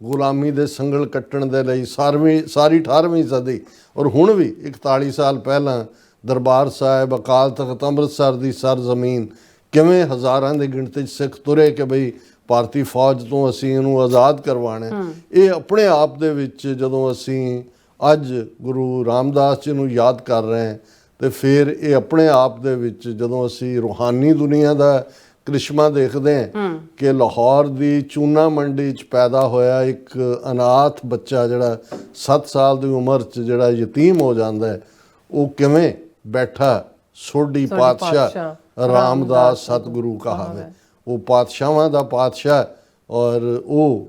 ਗੁਲਾਮੀ ਦੇ ਸੰਗਲ ਕੱਟਣ ਦੇ ਲਈ ਸਾਰੀ 18ਵੀਂ ਸਦੀ, ਔਰ ਹੁਣ ਵੀ 41 ਸਾਲ ਪਹਿਲਾਂ ਦਰਬਾਰ ਸਾਹਿਬ ਅਕਾਲ ਤਖਤ ਅੰਮ੍ਰਿਤਸਰ ਦੀ ਸਰਜ਼ਮੀਨ ਕਿਵੇਂ ਹਜ਼ਾਰਾਂ ਦੀ ਗਿਣਤੀ 'ਚ ਸਿੱਖ ਤੁਰੇ ਕਿ ਬਈ ਭਾਰਤੀ ਫੌਜ ਤੋਂ ਅਸੀਂ ਇਹਨੂੰ ਆਜ਼ਾਦ ਕਰਵਾਉਣਾ। ਇਹ ਆਪਣੇ ਆਪ ਦੇ ਵਿੱਚ ਜਦੋਂ ਅਸੀਂ ਅੱਜ ਗੁਰੂ ਰਾਮਦਾਸ ਜੀ ਨੂੰ ਯਾਦ ਕਰ ਰਹੇ ਹਾਂ, ਤੇ ਫਿਰ ਇਹ ਆਪਣੇ ਆਪ ਦੇ ਵਿੱਚ ਜਦੋਂ ਅਸੀਂ ਰੂਹਾਨੀ ਦੁਨੀਆ ਦਾ ਕ੍ਰਿਸ਼ਮਾ ਦੇਖਦੇ ਹਾਂ ਕਿ ਲਾਹੌਰ ਦੀ ਚੂਨਾ ਮੰਡੀ 'ਚ ਪੈਦਾ ਹੋਇਆ ਇੱਕ ਅਨਾਥ ਬੱਚਾ ਜਿਹੜਾ 7 ਸਾਲ ਦੀ ਉਮਰ 'ਚ ਜਿਹੜਾ ਯਤੀਮ ਹੋ ਜਾਂਦਾ ਹੈ, ਉਹ ਕਿਵੇਂ ਬੈਠਾ ਸੋਢੀ ਪਾਤਸ਼ਾਹ ਰਾਮਦਾਸ ਸਤਿਗੁਰੂ ਕਹਾਵੇ, ਉਹ ਪਾਤਸ਼ਾਹਾਂ ਦਾ ਪਾਤਸ਼ਾਹ, ਔਰ ਉਹ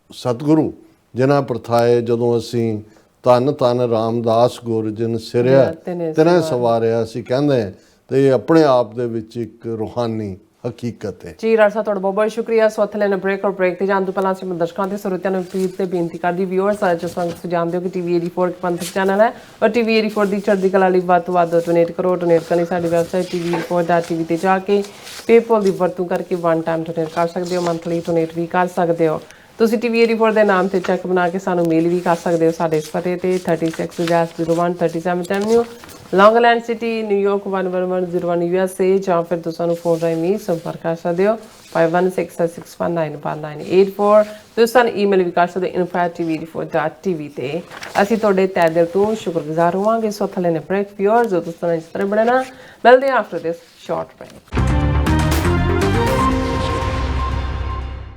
ਸਤਿਗੁਰੂ ਜਿਨ੍ਹਾਂ ਪ੍ਰਥਾਏ ਜਦੋਂ ਅਸੀਂ ਧੰਨ ਧੰਨ ਰਾਮਦਾਸ ਗੁਰ ਜਿਨ ਸਿਰਿਆ ਤਿਨੈ ਸਵਾਰਿਆ ਅਸੀਂ ਕਹਿੰਦੇ ਹਾਂ, ਤੇ ਇਹ ਆਪਣੇ ਆਪ ਦੇ ਵਿੱਚ ਇੱਕ ਰੂਹਾਨੀ ਹਕੀਕਤ ਹੈ। ਜੀ ਰਾਜ ਸਾਹਿਬ, ਤੁਹਾਡਾ ਬਹੁਤ ਬਹੁਤ ਸ਼ੁਕਰੀਆ। ਸੋ ਇੱਥੇ ਲੈਣਾ ਬ੍ਰੇਕ ਤੇ ਜਾਣ ਤੋਂ ਪਹਿਲਾਂ ਅਸੀਂ ਦਰਸ਼ਕਾਂ ਤੇ ਸਰੋਤਿਆਂ ਨੂੰ ਅਪੀਲ ਤੇ ਬੇਨਤੀ ਕਰਦੀ, ਵਿਊਅਰਸ ਜਿਸ ਵਾਂਗ ਤੁਸੀਂ ਜਾਣਦੇ ਹੋ ਕਿ TV 84 ਇੱਕ ਪੰਥਕ ਚੈਨਲ ਹੈ, ਔਰ TV 84 ਦੀ ਚੜ੍ਹਦੀ ਕਲਾ ਲਈ ਵੱਧ ਤੋਂ ਵੱਧ ਡੋਨੇਟ ਕਰੋ। ਡੋਨੇਟ ਕਰਨ ਲਈ ਸਾਡੀ ਵੈਬਸਾਈਟ tv84.tv ਤੇ ਜਾ ਕੇ ਪੇਪਾਲ ਦੀ ਵਰਤੋਂ ਕਰਕੇ ਵਨ ਟਾਈਮ ਡੋਨੇਟ ਕਰ ਸਕਦੇ ਹੋ, ਮੰਥਲੀ ਡੋਨੇਟ ਵੀ ਕਰ ਸਕਦੇ ਹੋ। ਤੁਸੀਂ TV 84 ਦੇ ਨਾਮ ਤੇ ਚੈੱਕ ਬਣਾ ਕੇ ਸਾਨੂੰ ਮੇਲ ਵੀ ਕਰ ਸਕਦੇ ਹੋ ਸਾਡੇ ਇਸ ਪਤੇ ਤੇ 3601 37th avenue, Long Island city, New York 11101 USA, ਜਾਂ ਫਿਰ ਤੁਸੀਂ ਸਾਨੂੰ ਫੋਨ ਰਾਹੀਂ ਵੀ ਸੰਪਰਕ ਕਰ ਸਕਦੇ ਹੋ 5166191984। ਤੁਸੀਂ ਸਾਨੂੰ ਈਮੇਲ ਵੀ ਕਰ ਸਕਦੇ ਹੋ info@tv84.tv ਤੇ। ਅਸੀਂ ਤੁਹਾਡੇ ਤਹਿ ਦਿਲ ਤੋਂ ਸ਼ੁਕਰਗੁਜ਼ਾਰ ਹੋਵਾਂਗੇ। ਸੋ ਥੱਲੇ ਨੇ ਬ੍ਰੇਕ ਵਿਊਅਰਸ ਜੋ ਤੁਸੀਂ ਇਸ ਤਰ੍ਹਾਂ ਬਣਨਾ ਮਿਲਦੇ ਆਫਟਰ ਦਿਸ ਸ਼ਾਰਟ ਬ੍ਰੇਕ।